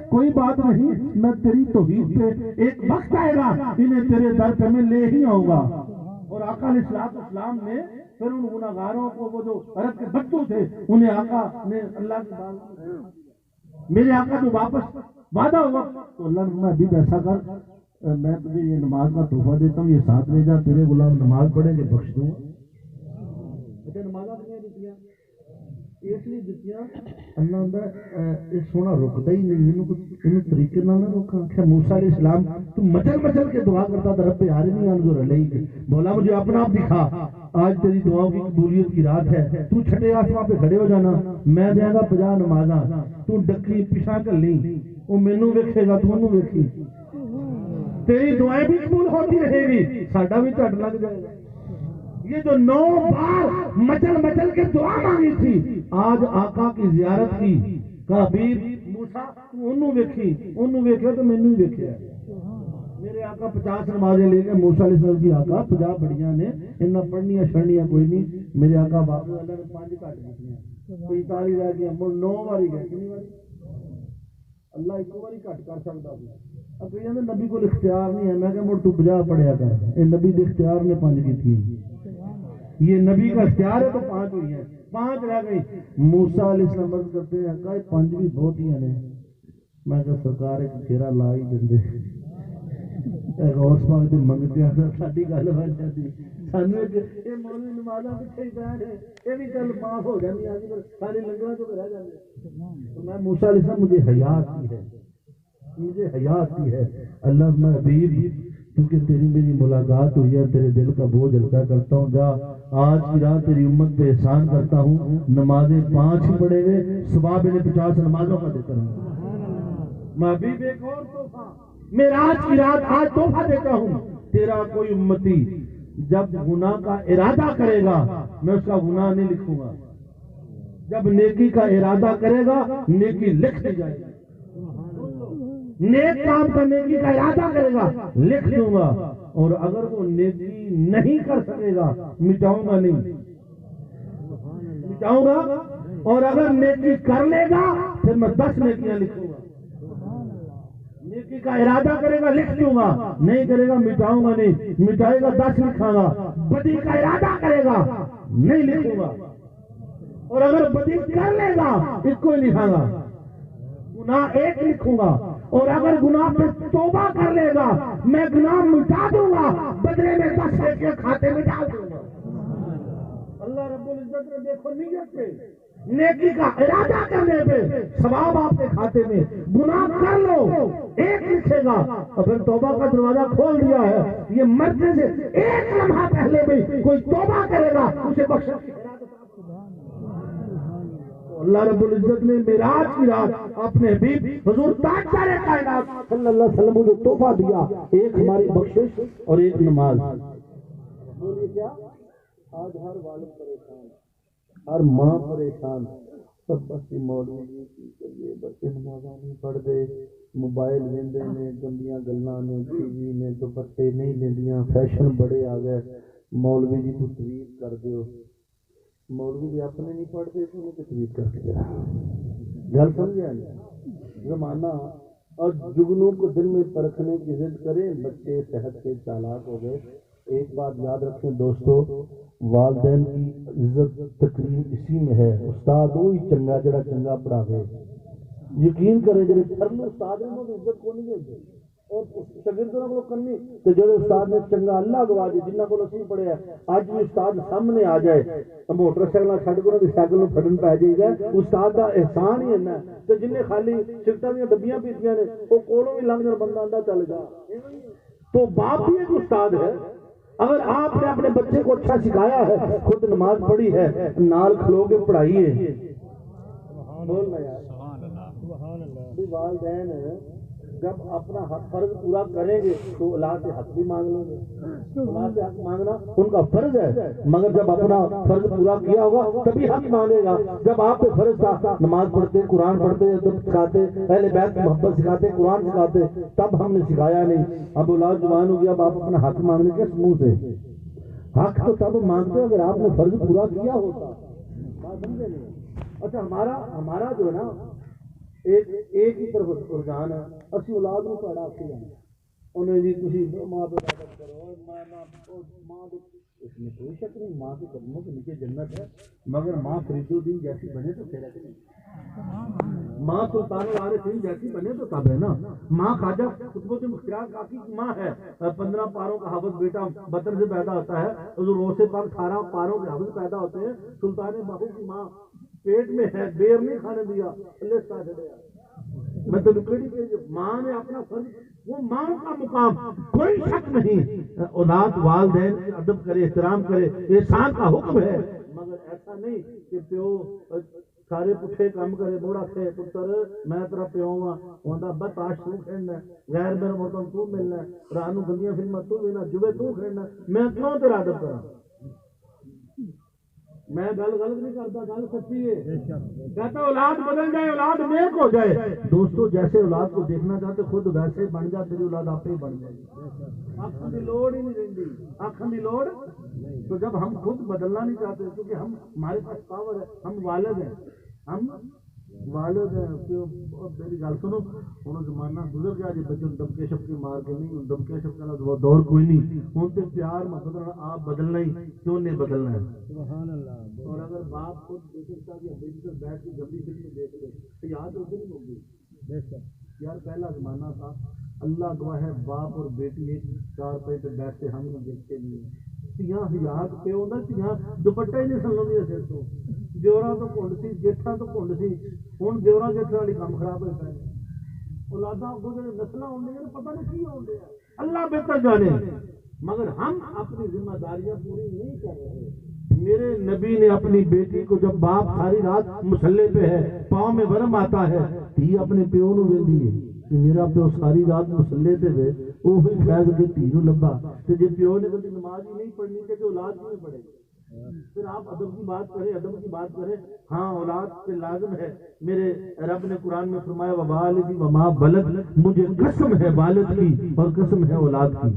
کوئی بات نہیں, میں تیری توحید پہ ایک وقت آئے گا, انہیں تیرے در پہ میں لے ہی آؤں گا. اور آقا علیہ السلام نے پھر ان گناہگاروں کو, وہ جو عرب کے بچوں تھے, انہیں آقا نے اللہ کی بات, میرے آقا جو واپس وعدہ ہوا, تو اللہ نے ابھی ایسا کر, میں تجھے یہ نماز کا تحفہ دیتا ہوں, یہ ساتھ لے جا, تیرے غلام نماز پڑھیں گے بخش دوں گا. نمازاں دیتیاں اس لیے دیتیاں, اللہ آندا سونا رکتا ہی نہیں, انہوں طریقے نہ روکا. کہ موسیٰ علیہ السلام تو مچل مچل کے دعا کرتا تھا, رب ارنی انظر الیک, مولا مجھے اپنا آپ دکھا, آج تیری دعاؤں کی قبولیت کی رات ہے, تو چھٹے آسمان پہ کھڑے ہو جانا, میں دیاں گا 50 نمازاں, تو ڈکی پیچھا کر لی, وہ مینوں ویکھے گا, تو انہوں ویکھی, تیری دعائیں بھی قبول ہوتی رہے گی, ساڈا بھی جھٹ لگ جائے گا. یہ جو 9 بار مچل مچل کے دعا مانگی تھی, آج آقا کی زیارت کی, کہ حبیب موسیٰ انہوں ویکھی, انہوں ویکھے تو مینوں ہی ویکھیا. میرے آقا 50 نمازیں لے گئے, موسیٰ علیہ السلام کی آقا 50 بڑیاں نے, انہاں پڑھنیاں چھڑنیاں کوئی نہیں. میرے آقا واپس اللہ نے 5 کٹ دیتیاں, 45 رہ گیا, مڑ 9 باری گئے. کتنی باری اللہ ایک باری کٹ کر سکتا سی. اب کہتے نبی کو اختیار نہیں ہے, میں کہ مڑ تو 50 پڑھیا کر, یہ نبی کے اختیار نے 5 کی تھی, یہ نبی کا اختیار ہے تو 5 ہوئی ہیں, 5 رہ گئی. موسیٰ علیہ السلام عرض کرتے ہیں کہ 5 بھی بہت ہی ہیں. میں کہ سرکار ایک پھیرا لا ہی دیں, غوث پاک دے منگدے آنا ساڈی گل بن جاتی سانوں یہ مولوی نمازاں پیچھے ہی پے نے یہ بھی گل معاف ہو جاتی ہے پر سارے لنگراں تو رہ جاندے. تو میں موسیٰ علیہ السلام مجھے حیا آتی ہے مجھے حیا آتی ہے اللہ میں حبیب کیونکہ تیری میری ملاقات ہوئی ہے تیرے دل کا بوجھ ہلکا کرتا ہوں جا آج کی رات تیری امت پہ احسان کرتا ہوں نمازیں 5 ہی پڑھے گے ثواب انہیں 50 نمازوں کا دیتا رہوں. میں حبیب ایک اور تحفہ معراج کی رات آج تحفہ دیتا ہوں تیرا کوئی امتی جب گناہ کا ارادہ کرے گا میں اس کا گناہ نہیں لکھوں گا جب نیکی کا ارادہ کرے گا نیکی لکھ دی جائے گی نیک کام کا نیکی کا ارادہ کرے گا لکھ دوں گا اور اگر وہ نیکی نہیں کر سکے گا مٹاؤں گا نہیں مٹاؤں گا اور اگر نیکی کر لے گا پھر میں 10 نیکیاں لکھوں گا. نیکی کا ارادہ کرے گا لکھ دوں گا نہیں کرے گا مٹاؤں گا نہیں مٹائے گا 10 لکھاں گا. بدی کا ارادہ کرے گا نہیں لکھوں گا اور اگر بدی کر لے گا اس کو ہی لکھاں گا گناہ 1 لکھوں گا اور اگر گناہ پہ توبہ کر لے گا میں گناہ مٹا دوں گا بدلے میں 10 کے کھاتے میں ڈال دوں گا. اللہ رب العزت نے دیکھو نیت پہ نیکی کا ارادہ کرنے پہ ثواب آپ کے کھاتے میں گناہ کر لو 1 لکھے گا اور پھر توبہ کا دروازہ کھول دیا ہے یہ مرنے سے 1 لمحہ پہلے بھی کوئی توبہ کرے گا اسے بخشش. اللہ رب العزت نے معراج کی رات اپنے حبیب حضور تاجدار کائنات صلی اللہ علیہ وسلم کو تحفہ دیا 1 ہماری بخشش اور 1 نماز. بولیے کیا آج ہر والد پریشان ہر ماں پریشان سب بچے مولوی کی کریے بچے نمازاں نہیں پڑھتے موبائل لیندے نے گندیاں گلاں نے ٹی وی نے دوپٹے نہیں لیندیاں فیشن بڑے آ گئے مولوی جی کو تریف کر دیو مولوی بھی اپنے نہیں پڑھتے تو انہیں کو تریف کر کے گل سمجھا نہیں زمانہ اور جگنوں کو دل میں پرکھنے کی ضد کریں بچے صحت کے چالاک ہو گئے. ایک بات یاد رکھیں دوستو والدین کی عزت تکریم اسی میں ہے استاد وہی چنگا جڑا چنگا پڑھاوے یقین کرے جڑے پھرلو استاد ہیں انہوں نے عزت کو نہیں ہوتی اور شاگردوں کو کرنی تو جڑے استاد نے چنگا اللہ گوا دی جنہاں کو اسی پڑھے ہیں اج بھی استاد سامنے آ جائے موٹر سائیکل چھڈ کے انہاں دی سائیکل نوں پھڑن پے جائے گا استاد دا احسان ہی ہے تے جن نے خالی سگرٹاں دی ڈبیاں پیتیاں نے او کولوں بھی لنگ جان بندہ آندا چل جا تو باپ بھی ایک استاد ہے. اگر آپ نے اپنے بچے کو اچھا سکھایا ہے خود نماز پڑھی ہے نال کھلو کے پڑھائی ہے بولنا یار والدین جب اپنا حق فرض پورا کریں گے تو اولاد سے حق بھی مانگ لیں گے اولاد سے حق مانگنا ان کا فرض ہے مگر جب اپنا فرض پورا کیا ہوگا تبھی حق مانگے گا. جب آپ پہ فرض تھا نماز پڑھتے قرآن پڑھتے ادب سکھاتے اہل بیت محبت سکھاتے قرآن سکھاتے تب ہم نے سکھایا نہیں. اب اولاد جوان ہو گیا اب آپ اپنا حق مانگنے کے منہ سے حق تو تب مانگتے اگر آپ نے فرض پورا کیا ہوتا بات سمجھے نہیں. اچھا ہمارا جو ہے نا ایک ہی طرف رجحان ہے اسی اولاد کو پڑھا کے جانا انہیں جی تھی ماں پہ عبادت کرو ماں اس میں کوئی شک نہیں ماں کے قدموں کے نیچے جنت ہے مگر ماں فرید الدین جیسی بنے تو پھر نہیں ماں سلطان العارفین جیسی بنے تو تب ہے نا. ماں خواجہ قطب مختار کاکی کی ماں ہے 15 پاروں کا حافظ بیٹا بطن سے پیدا ہوتا ہے حضور غوث پاک 18 پاروں کے حافظ پیدا ہوتے ہیں. سلطان باہو کی ماں پیٹ میں ہے بیر نہیں کھانے دیا اللہ ساتھ دیا میں تو ماں نے اپنا فرض وہ ماں کا مقام کوئی شک نہیں اولاد والدین کی ادب کرے احترام کرے احسان کا حکم ہے مگر ایسا نہیں کہ پیو سارے پٹھے کام کرے بوڑا کھے پتر میں تیرا پیو ہاں ہوندا بس آش تو کھیلنا غیر میرا موتم تو ملنا رات نو گندیاں فلماں تو وینا جوے تو کھیلنا میں کیوں تیرا ادب کراں میں گل غلط نہیں کرتا گل سچی ہے کہتا اولاد بدل جائے اولاد نیک ہو جائے. دوستو جیسے اولاد کو دیکھنا چاہتے خود ویسے بن جا تیری اولاد آپ ہی بن جائے گی آنکھوں کی لوڑ ہی نہیں رہتی آنکھوں کی لوڑ. تو جب ہم خود بدلنا نہیں چاہتے کیونکہ ہمارے پاس پاور ہے ہم والد ہیں میری گل سنو ہوں زمانہ گزر گیا جی بچے دمکے شپکے مار کے نہیں دمکے شپکے کا دور کوئی نہیں ہوں تو پیار محبت آپ بدلنا ہی کیوں نہیں بدلنا ہے. اور اگر باپ خود بیٹھ کے گندی فلم دیکھ لے تو یاد ہوتی نہیں ہوگی یار پہلا زمانہ تھا اللہ گواہ ہے باپ اور بیٹی ایک چارپائی پہ بیٹھتے ہم نے دیکھتے نہیں ہیں. تیاں ہزار پہ ہوتا تیاں دوپٹہ ہی نہیں سلنے سر تو دیوراں تو کنڈ سی جیٹھاں تو کنڈ سی ہوں دیوراں جیٹھاں والی کام خراب ہو پائے اولاداں کو جو نسل آن ڈیا پتہ نہیں کی آن ڈیا اللہ بہتر جانے مگر ہم اپنی ذمہ داریاں پوری نہیں کر رہے. میرے نبی نے اپنی بیٹی کو جب باپ ساری رات مسلے پہ ہے پاؤں میں ورم آتا ہے تھی اپنے پیو نو ویندی ہے کہ میرا پیو ساری رات مسلے پہ ہوئے وہ فیض کے تھی نو لبا تو جب پیو نے کبھی نماز ہی نہیں پڑھنی تو اولاد کیوں پڑھے گی. پھر آپ ادب کی بات کریں ادب کی بات کریں. ہاں اولاد پہ لازم ہے. میرے رب نے قرآن میں فرمایا ووالدی وما ولد مجھے قسم ہے والد کی اور قسم ہے اولاد کی.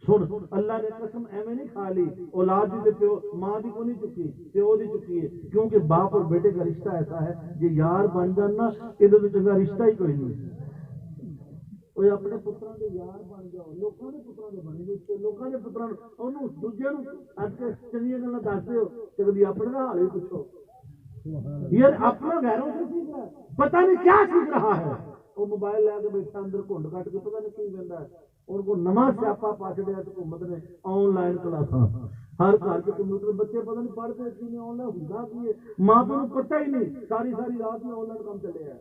سن اللہ نے قسم ایویں نہیں کھا لی اولاد دی پیو ماں دی کو نہیں چکی پیو دی چکی ہے کیونکہ باپ اور بیٹے کا رشتہ ایسا ہے یہ یار بن جانا ادھر چنگا رشتہ ہی کوئی نہیں. وہ اپنے پتراں دے یار بن جاؤ لوکاں دے پتراں دے بن گئے لوکاں دے پتراں اونوں دوجے نوں اج کے چنگیاں گلاں دسدے ہو تے کبھی اپنے دا حال ہی پوچھو یار اپنا غیروں سے سیکھ رہا ہے پتہ نہیں کیا سیکھ رہا ہے. وہ موبائل لے کے بیٹھا اندر گھنڈ کٹ کے پتہ نہیں کی ویندا ہے. ان کو نواں سیاپا پا چڑیا حکومت نے آن لائن کلاساں ہر گھر کے کمپیوٹر بچے پتہ نہیں پڑھتے کی نہیں آن لائن ہوتا کی ہے ماں پیو کو پتہ ہی نہیں ساری رات میں آن لائن کام چلے ہے.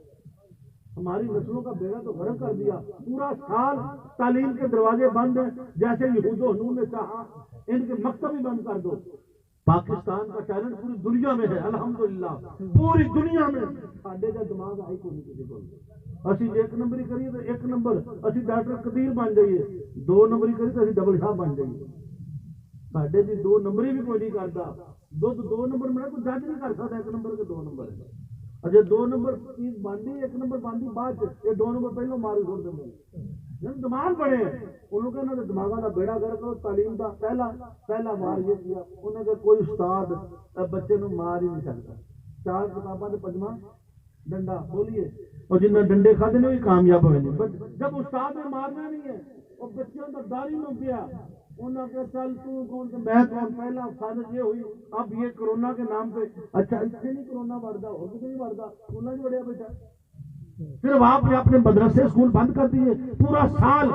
ہماری نسلوں کا بیڑا تو غرق کر دیا. پورا سال تعلیم کے دروازے بند ہیں جیسے یہود و حنون نے چاہا ان کے مکتب ہی بند کر دو. پاکستان کا ٹیلنٹ پوری دنیا میں ہے الحمدللہ پوری دنیا میں ساڈے دا دماغ آئی کوئی نہیں کسی کو اسی ایک نمبری کریے تو ایک نمبر اسی ڈاکٹر قدیر بن جائیے دو نمبری کریے تو اسی ڈبل شاہ بن جائیے. ساڈے دی دو نمبری بھی کوئی نہیں کرتا. دو نمبر میں کوئی جج نہیں کر سکتا ایک نمبر کے دو نمبر اچھا دو نمبر چیز بنتی ایک نمبر بنتی بعد یہ دو نمبر پہلو مارو چھوڑ دیں دماغ بڑے انہوں نے دماغوں کا بیڑا کر کرو. تعلیم کا پہلا وار یہ کیا انہوں نے کوئی استاد بچے نو مار ہی نہیں سکتا. 4 کتاباں تے 5واں ڈنڈا بولیے اور جنہیں ڈنڈے کھاتے ہیں وہی کامیاب ہوئے نہیں. جب استاد نے مارنا نہیں ہے اور بچوں کا ڈر ہی نہیں گیا انہوں نے چل تو کون سے میں کون پہلا سازش یہ ہوئی اب یہ کورونا کے نام پہ اچھا اتنے نہیں کورونا بڑھتا اور کسی نہیں بڑھتا انہوں نے بڑھیا بیٹا صرف آپ نے اپنے مدرسے اسکول بند کر دیے. پورا سال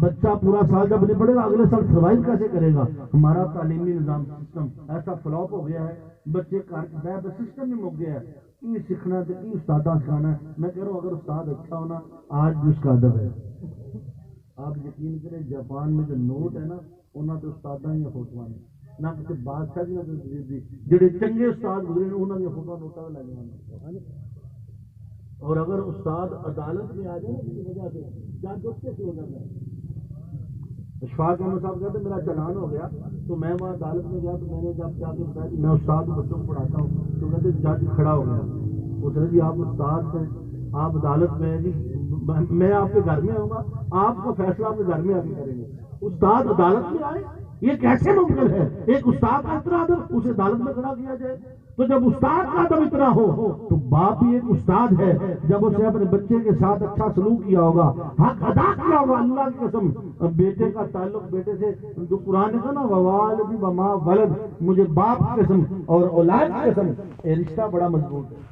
بچہ پورا سال جب نہیں پڑھے گا اگلے سال سروائیو کیسے کرے گا. ہمارا تعلیمی نظام سسٹم ایسا فلاپ ہو گیا ہے بچے کا سسٹم ہی مک گیا ہے. کی سیکھنا تو کی استادہ سکھانا ہے. میں کہہ رہا ہوں اگر استاد اچھا ہونا آج بھی اس کا ادب ہے. آپ یقین کریں جاپان میں جو نوٹ ہے نا انہوں نے استادہ ہی فوٹو نہ کسی بادشاہ کی جڑے چنگے استاد گزرے انہوں نے فوٹو نوٹا لگے. اور اگر استاد عدالت میں آ جائے کسی وجہ سے جج اس سے ہو جاتا ہے. اشفاق احمد صاحب کہتے میرا چلان ہو گیا تو میں وہاں عدالت میں گیا تو میں نے جب جا کے بتایا کہ میں استاد بچوں کو پڑھاتا ہوں تو کہتے جج کھڑا ہو گیا. اس نے جی آپ استاد ہیں آپ عدالت میں جی میں آپ کے گھر میں آؤں گا آپ کا فیصلہ آپ کے گھر میں آ کے کریں گے. استاد عدالت میں آئے یہ کیسے ممکن ہے. ایک استاد کا اتنا ادب اسے عدالت میں کھڑا کیا جائے. تو جب استاد کا ادب اتنا ہو تو باپ بھی ایک استاد ہے. جب اسے اپنے بچے کے ساتھ اچھا سلوک کیا ہوگا حق ادا کیا ہوگا اللہ کی قسم بیٹے کا تعلق بیٹے سے جو قرآن نے کہا نا ووالدی وما ولد مجھے باپ کی قسم اور اولاد کی قسم یہ رشتہ بڑا مضبوط ہے.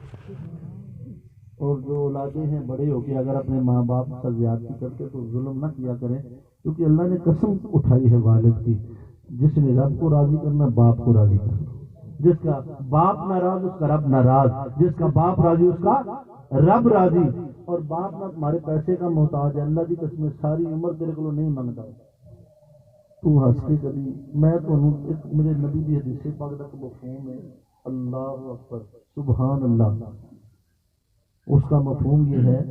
اور جو اولادیں ہیں بڑے ہو کے اگر اپنے ماں باپ کا زیادتی کرتے تو ظلم نہ کیا کریں کیونکہ اللہ نے قسم اٹھائی ہے والد کی. جس نے رب کو راضی کرنا باپ کو راضی کرنا. جس کا باپ ناراض اس کا رب ناراض. جس کا باپ راضی اس کا رب راضی. اور باپ نہ تمہارے پیسے کا محتاج ہے. اللہ کی قسم ساری عمر تیرے کو نہیں مانگتا تو ہنس کے کبھی میں تو میرے نبی کی حدیث پاک کا مفہوم ہے اللہ اکبر سبحان اللہ. اس کا مفہوم یہ ہے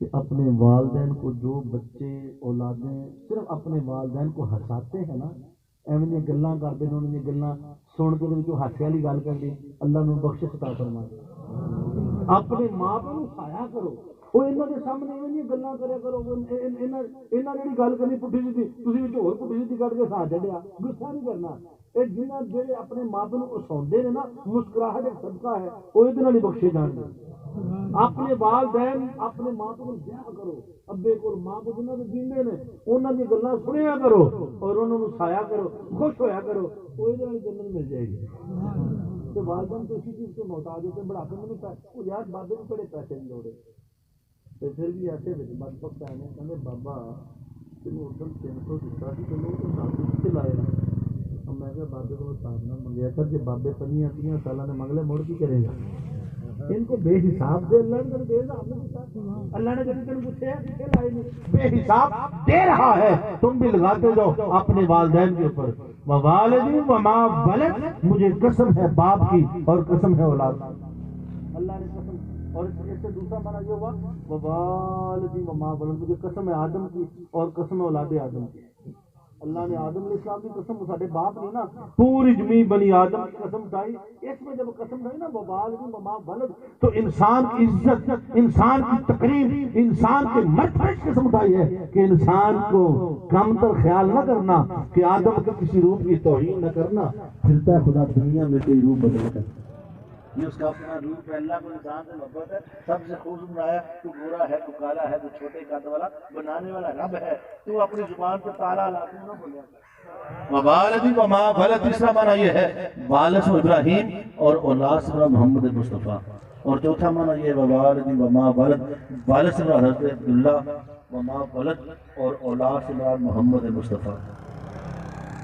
کہ اپنے والدین کو جو بچے اولادیں صرف اپنے والدین کو ہنساتے ہیں نا ایویں گلاں کرتے ہیں انہوں نے گلاں سن کے جو ہاسے والی گل کر دی اللہ نے بخشش عطا فرما. اپنے ماں باپ کو سایا کرو وہ انہوں کے سامنے ایویں گلاں کریا کرو انہاں جڑی گل کرنی پٹھی سی تسی وچ ہور پٹھی سی کٹ کے سا چڑھیا غصہ نہیں کرنا. اے جنہاں جڑے اپنے ماں باپ کو ہساؤندے نے نا مسکراہٹ ایک صدقہ ہے وہ ادھر نال بخشے جان گے. اپنے والدین اپنے ماں کو دیا کرو ابے کو ماں کو جنہوں نے جیندے نے انہوں کی گلاں سنیا کرو اور انہوں نے سایا کرو خوش ہویا کرو وہ ادھر جنت مل جائے گی. تو والدین تو اسی چیز کے محتاج ہوتے بڑھاپے میں نہیں وہ یار بابے کو بڑے پیسے نہیں لوڑے تو پھر بھی ایسے بد وقت آئے کہ بابا تینوں ادھر 300 دیتا سی تینوں تو 10 کتنے لائے نا. اب میں کہ بابے کو تارنا منگیا کر جی بابے 15 سالوں نے منگ لے مڑ کی کرے گا. ان کو بے حساب دے اللہ نے بے حساب نہیں. اللہ نے کبھی تینوں پوچھے کتنے لائے نہیں, بے حساب دے رہا ہے, تم بھی لگاتے جاؤ اپنے والدین کے اوپر. ووالدی وما ولد, مجھے قسم ہے باپ کی اور قسم ہے اولاد. اللہ نے قسم. اور اس سے دوسرا معنی یہ ہوا ووالدی وما ولد, مجھے قسم ہے آدم کی اور قسم ہے اولاد آدم کی. اللہ نے آدم علیہ السلام کی قسم, سارے باپ نے نا پوری زمین بنی آدم کی قسم اٹھائی. اس میں جب قسم اٹھائی نا ووالدی وما ولد, تو انسان کی عزت, انسان کی تقریم, انسان کے مرتبے کی قسم اٹھائی ہے کہ انسان کو کم تر خیال نہ کرنا, کہ آدم کے کسی روپ کی توہین نہ کرنا. پھرتا ہے خدا دنیا میں کوئی روپ بدل کر, یہ اس کا اپنا روپ ہے. اللہ کو انسان سے محبت ہے, سب سے خوب بنایا. تو گورا ہے, تو کالا ہے, تو چھوٹے قد والا, بنانے والا رب ہے. تو اپنی زبان سے تالا لا کے نہ بولے. ووالدی وما ولد, تیسرا معنی یہ ہے والد و ابراہیم اور اولاد سے محمد مصطفیٰ. اور چوتھا معنی یہ ووالدی وما ولد, والد سے حضرت عبداللہ, وما ولد اور اولاد سے محمد مصطفیٰ.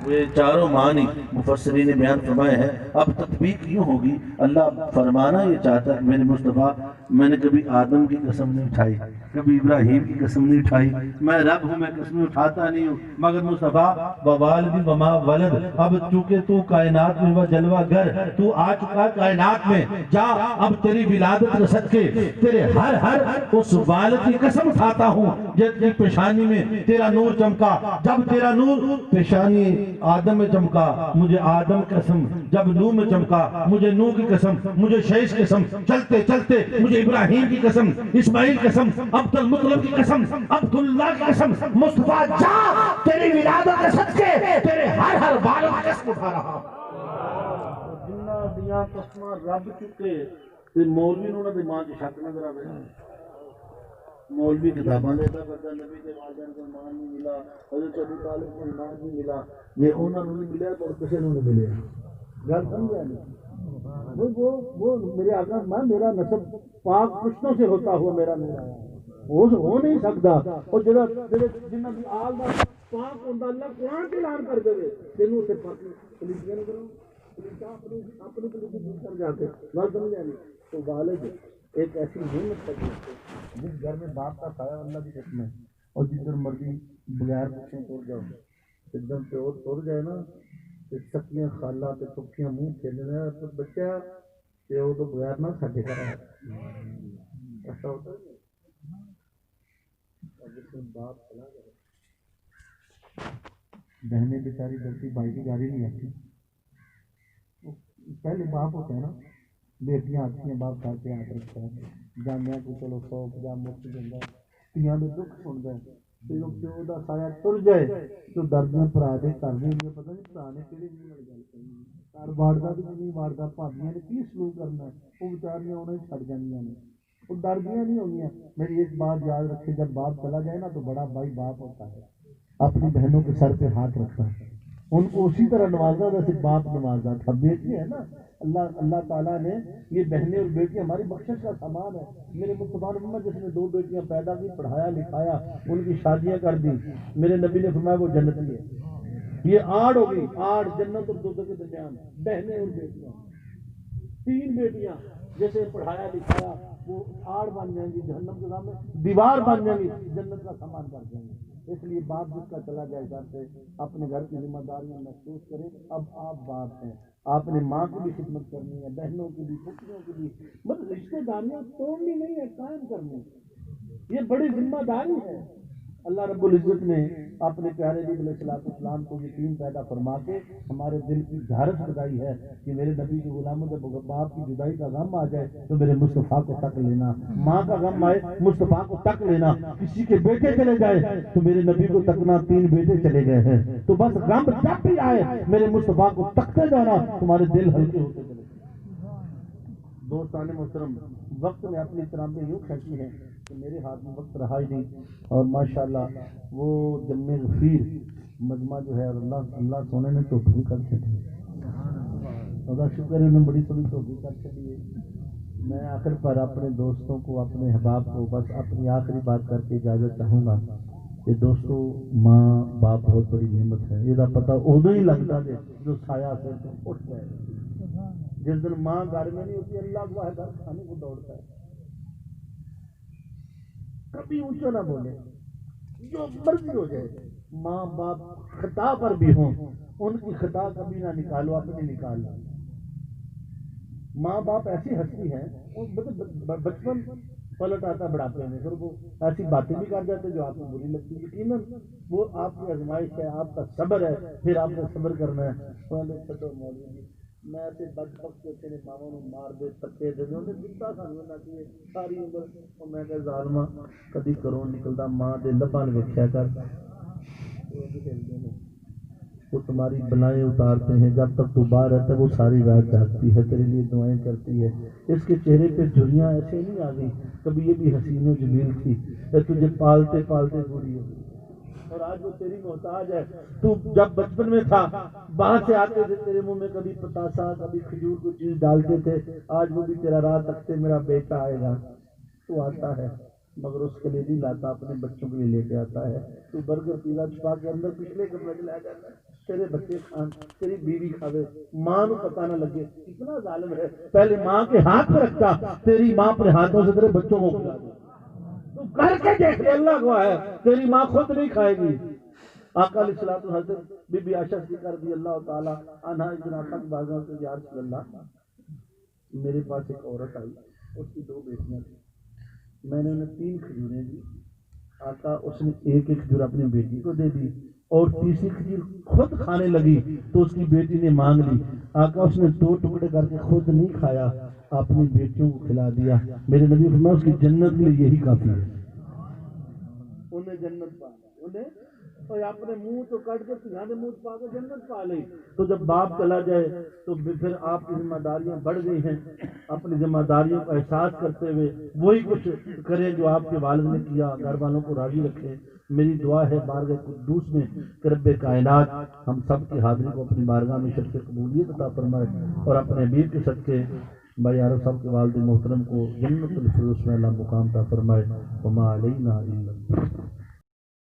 وہ چاروں معنی مفسرین نے بیان فرمائے ہیں. اب تطبیق یوں ہوگی, اللہ فرمانا یہ چاہتا ہے میرے مصطفیٰ, میں نے کبھی آدم کی قسم نہیں اٹھائی, کبھی ابراہیم کی قسم نہیں اٹھائی, میں رب ہوں, میں قسم اٹھاتا نہیں ہوں, مگر مصطفیٰ ووالدی وما ولد. اب چونکہ تو کائنات میں جلوہ گر, تو آ چکا کائنات میں, جا اب تیری ولادت کے صدقے تیرے ہر اس والد کی قسم اٹھاتا ہوں جس کی پیشانی میں تیرا نور چمکا. جب تیرا نور پیشانی آدم میں چمکا, مجھے آدم کی قسم. جب نوح میں چمکا, مجھے نوح کی قسم. مجھے شیش کی قسم. چلتے چلتے مجھے ابراہیم کی قسم, اسماعیل کی قسم, عبد المطلب کی قسم, عبداللہ کی قسم. مصطفیٰ جا تیری ولادت کے صدقے تیرے ہر والد کی قسم اٹھا رہا. جنہ دیاں قسماں رب چکے تے مولوی نوں دے ماں چ شک نظر آوے. مولوی کتاباں دیتا کرتا, نبی کے والدین کو ایمان نہیں ملا, حضرت ابو طالب کو ایمان نہیں ملا, یہ انہوں نے نہیں ملیا تو کسی نے نہیں ملیا. گل سمجھا نہیں. وہ میرے آقا میں میرا نسب پاک پشتوں سے ہوتا ہوا میرا نور آیا, ہو نہیں سکتا. اور جنہ کی آل دا پاک ہوتا اللہ قرآن کے اعلان کر دے تینوں سے پاک پولیسیاں نہیں کرو, اپنی پولیسی دور کر جاتے. گل سمجھا نہیں. تو والد ایک ایسی محنت کرتی ہے جس گھر میں باپ کا سایہ اللہ کی قسم ہے, اور جدھر مرضی بغیر پوچھیں توڑ جاؤ, ایک دم پیور توڑ جائے نا, سکیاں خالہ تے چکیاں منہ کھیلنے تو بچہ کہ وہ تو بغیر نہ کھٹے کر ایسا ہوتا ہے. باپ چلا جائے, بہنیں بیچاری ڈرتی, بھائی کی گاڑی نہیں آتی. پہلے باپ ہوتے ہیں نا, بیٹیاں آتی ہیں, باپ کر کے ہاتھ رکھتا ہے, جانے کو چلو 150 مفت دینا, تیاں دے دکھ سنتا ہے. پیو پیو دا سایہ ٹر جائے تو دردیاں برا دے کر دیں گے, پتہ نہیں برا نے کہڑے نہیں گل کرنی, گھر باڑتا بھی نہیں باڑتا, بھابیاں نے کی سلوک کرنا ہے, وہ بیچاریاں انہیں چھڈ جانیاں نے, وہ ڈردیاں نہیں ہوگیاں. میری ایک بات یاد رکھے, جب باپ چلا جائے نا تو بڑا بھائی باپ ہوتا ہے, اپنی بہنوں کے سر پہ ہاتھ رکھتا ہے, ان کو اسی طرح نوازا جیسے باپ نوازا تھا. بیٹی ہے نا, اللہ تعالیٰ نے یہ بہنیں اور بیٹیاں ہماری بخشش کا سامان ہے. میرے مصطفیٰ محمد جس نے 2 بیٹیاں پیدا کی, پڑھایا لکھایا, ان کی شادیاں کر دی, میرے نبی نے فرمایا وہ جنتی ہے. یہ آڑ ہو گئی, آڑ جنت اور دوزخ کے درمیان, بہنیں اور بیٹیاں. 3 بیٹیاں جیسے پڑھایا لکھایا وہ آڑ بن جائیں گی, جہنم کے سامنے دیوار بن جائیں گی, جنت کا سامان بن جائیں گی. اس لیے باپ جس کا چلا جائے گھر سے اپنے گھر کی ذمہ داریاں محسوس کریں. اب آپ باپ ہیں, آپ نے ماں کی بھی خدمت کرنی ہے, بہنوں کی بھی, پھوپھیوں کی بھی, بس رشتے داریاں توڑنی نہیں ہے, قائم کرنی. یہ بڑی ذمہ داری ہے. اللہ رب العزت نے اپنے پیارے نبی علیہ السلام کو یقین پیدا فرما کے ہمارے دل کی جھارت لگائی ہے کہ میرے نبی کے غلاموں جب باپ کی جدائی کا غم آ جائے تو میرے مصطفیٰ کو تک لینا, ماں کا غم آئے مصطفیٰ کو تک لینا, کسی کے بیٹے چلے جائے تو میرے نبی کو تکنا, 3 بیٹے چلے گئے ہیں تو بس غم جب بھی آئے میرے مصطفیٰ کو تکتے جانا, تمہارے دل ہلکے ہوتے چلے. دوستان محترم, وقت میں اپنی ترامیں یوں کھینچی ہیں کہ میرے ہاتھ میں وقت رہا ہی نہیں, اور ماشاءاللہ وہ جم غفیر مجمع جو ہے اللہ سونے نے توفیق کر چکی, خدا شکر انہوں نے بڑی تھوڑی توفیق کر چکی ہے. میں آخر پر اپنے دوستوں کو، اپنے احباب کو بس اپنی آخری بات کر کے اجازت چاہوں گا کہ دوستو، ماں باپ بہت بڑی نعمت ہے. یہ پتہ ادو ہی لگتا ہے جو سایہ سے اٹھ جائے. جس دن ماں گھر میں نہیں ہوتی، اللہ کو ہے گھر کھانے کو دوڑتا ہے. کبھی اونچا نہ بولے، جو مرضی ہو جائے. ماں باپ خطا پر بھی ہوں، ان کی خطا کبھی نہ نکالو، اپنی نکالو. ماں باپ ایسی ہستی ہیں، بچپن پلٹ آتا بڑھاپے میں، پھر وہ ایسی باتیں بھی کر جاتے جو آپ کو بری لگتی. یقیناً وہ آپ کی آزمائش ہے، آپ کا صبر ہے، پھر آپ نے صبر کرنا ہے. پہلے چھوٹو مولوی جی میں ایسے بدبخت کے تیرے ماما نو مار دے، تکے دے انہیں جتا سانو نہ کیے ساری عمر. میں کہ ظالما کدی کروں نکلدا ماں دے لباں ویکھیا کر. وہ تمہاری بلائیں اتارتے ہیں، جب تک تو باہر رہتا ہے وہ ساری رات جاگتی ہے، تیرے لیے دعائیں کرتی ہے. اس کے چہرے پہ جھریاں ایسے نہیں آ گئی، کبھی یہ بھی حسین و جمیل تھی، تجھے پالتے پالتے بوڑھی ہو گئی اور آج وہ تیری محتاج ہے. تو جب بچپن میں تھا، باہر سے آتے تھے تیرے منہ میں کبھی پتاسا کبھی کھجور کو چیز ڈالتے تھے. آج وہ بھی تیرا راہ تکتے میرا بیٹا آئے گا. تو آتا ہے مگر اس کے لیے نہیں لاتا، اپنے بچوں کے لیے لے کے آتا ہے. تو برگر پیزا چھپا کے اندر پچھلے کمرے میں لے جاتا ہے، تیرے بچے کھان، تیری بیوی کھاوے، ماں کو پتہ نہ لگے. اتنا ظالم ہے، پہلے ماں کے ہاتھ پہ رکھتا، تیری ماں اپنے ہاتھوں سے تیرے بچوں کو کھلا دے. تو کر کے دیکھ لے، اللہ کو ہے تیری ماں خود نہیں کھائے گی. آقا علیہ الصلوۃ والسلام حضرت بی بی عائشہ صدیقہ رضی اللہ تعالی عنہا ایک دن آقا کی بارگاہ سے، یا رسول اللہ میرے پاس ایک عورت آئی، اس کی 2 بیٹیاں تھیں، میں نے انہیں 3 کھجوریں دی. آقا اس نے ایک کھجور اپنی بیٹی کو دے دی اور تیسری کھجور خود کھانے لگی تو اس کی بیٹی نے مانگ لی. آقا اس نے 2 ٹکڑے کر کے خود نہیں کھایا، اپنی بیٹیوں کو کھلا دیا. میرے نبی فرمایا اس کی جنت کے لیے یہی کافی ہے. انہیں جنت پا لی، انہیں اور اپنے منہ تو کٹ کے دھیاں دے منہ پا کے جنت پا لی. تو جب باپ چلا جائے تو پھر آپ کی ذمہ داریاں بڑھ گئی ہیں. اپنی ذمہ داریوں کا احساس کرتے ہوئے وہی کچھ کریں جو آپ کے والد نے کیا، گھر والوں کو راضی رکھیں. میری دعا ہے بارگاہ قدوس میں کہ رب کائنات ہم سب کی حاضری کو اپنی بارگاہ میں شرف قبولیت عطا فرمائے اور اپنے حبیب کے صدقے بھائی عارف صاحب کے والد محترم کو جنت الفردوس میں اللہ مقام عطا فرمائے. وما علینا الا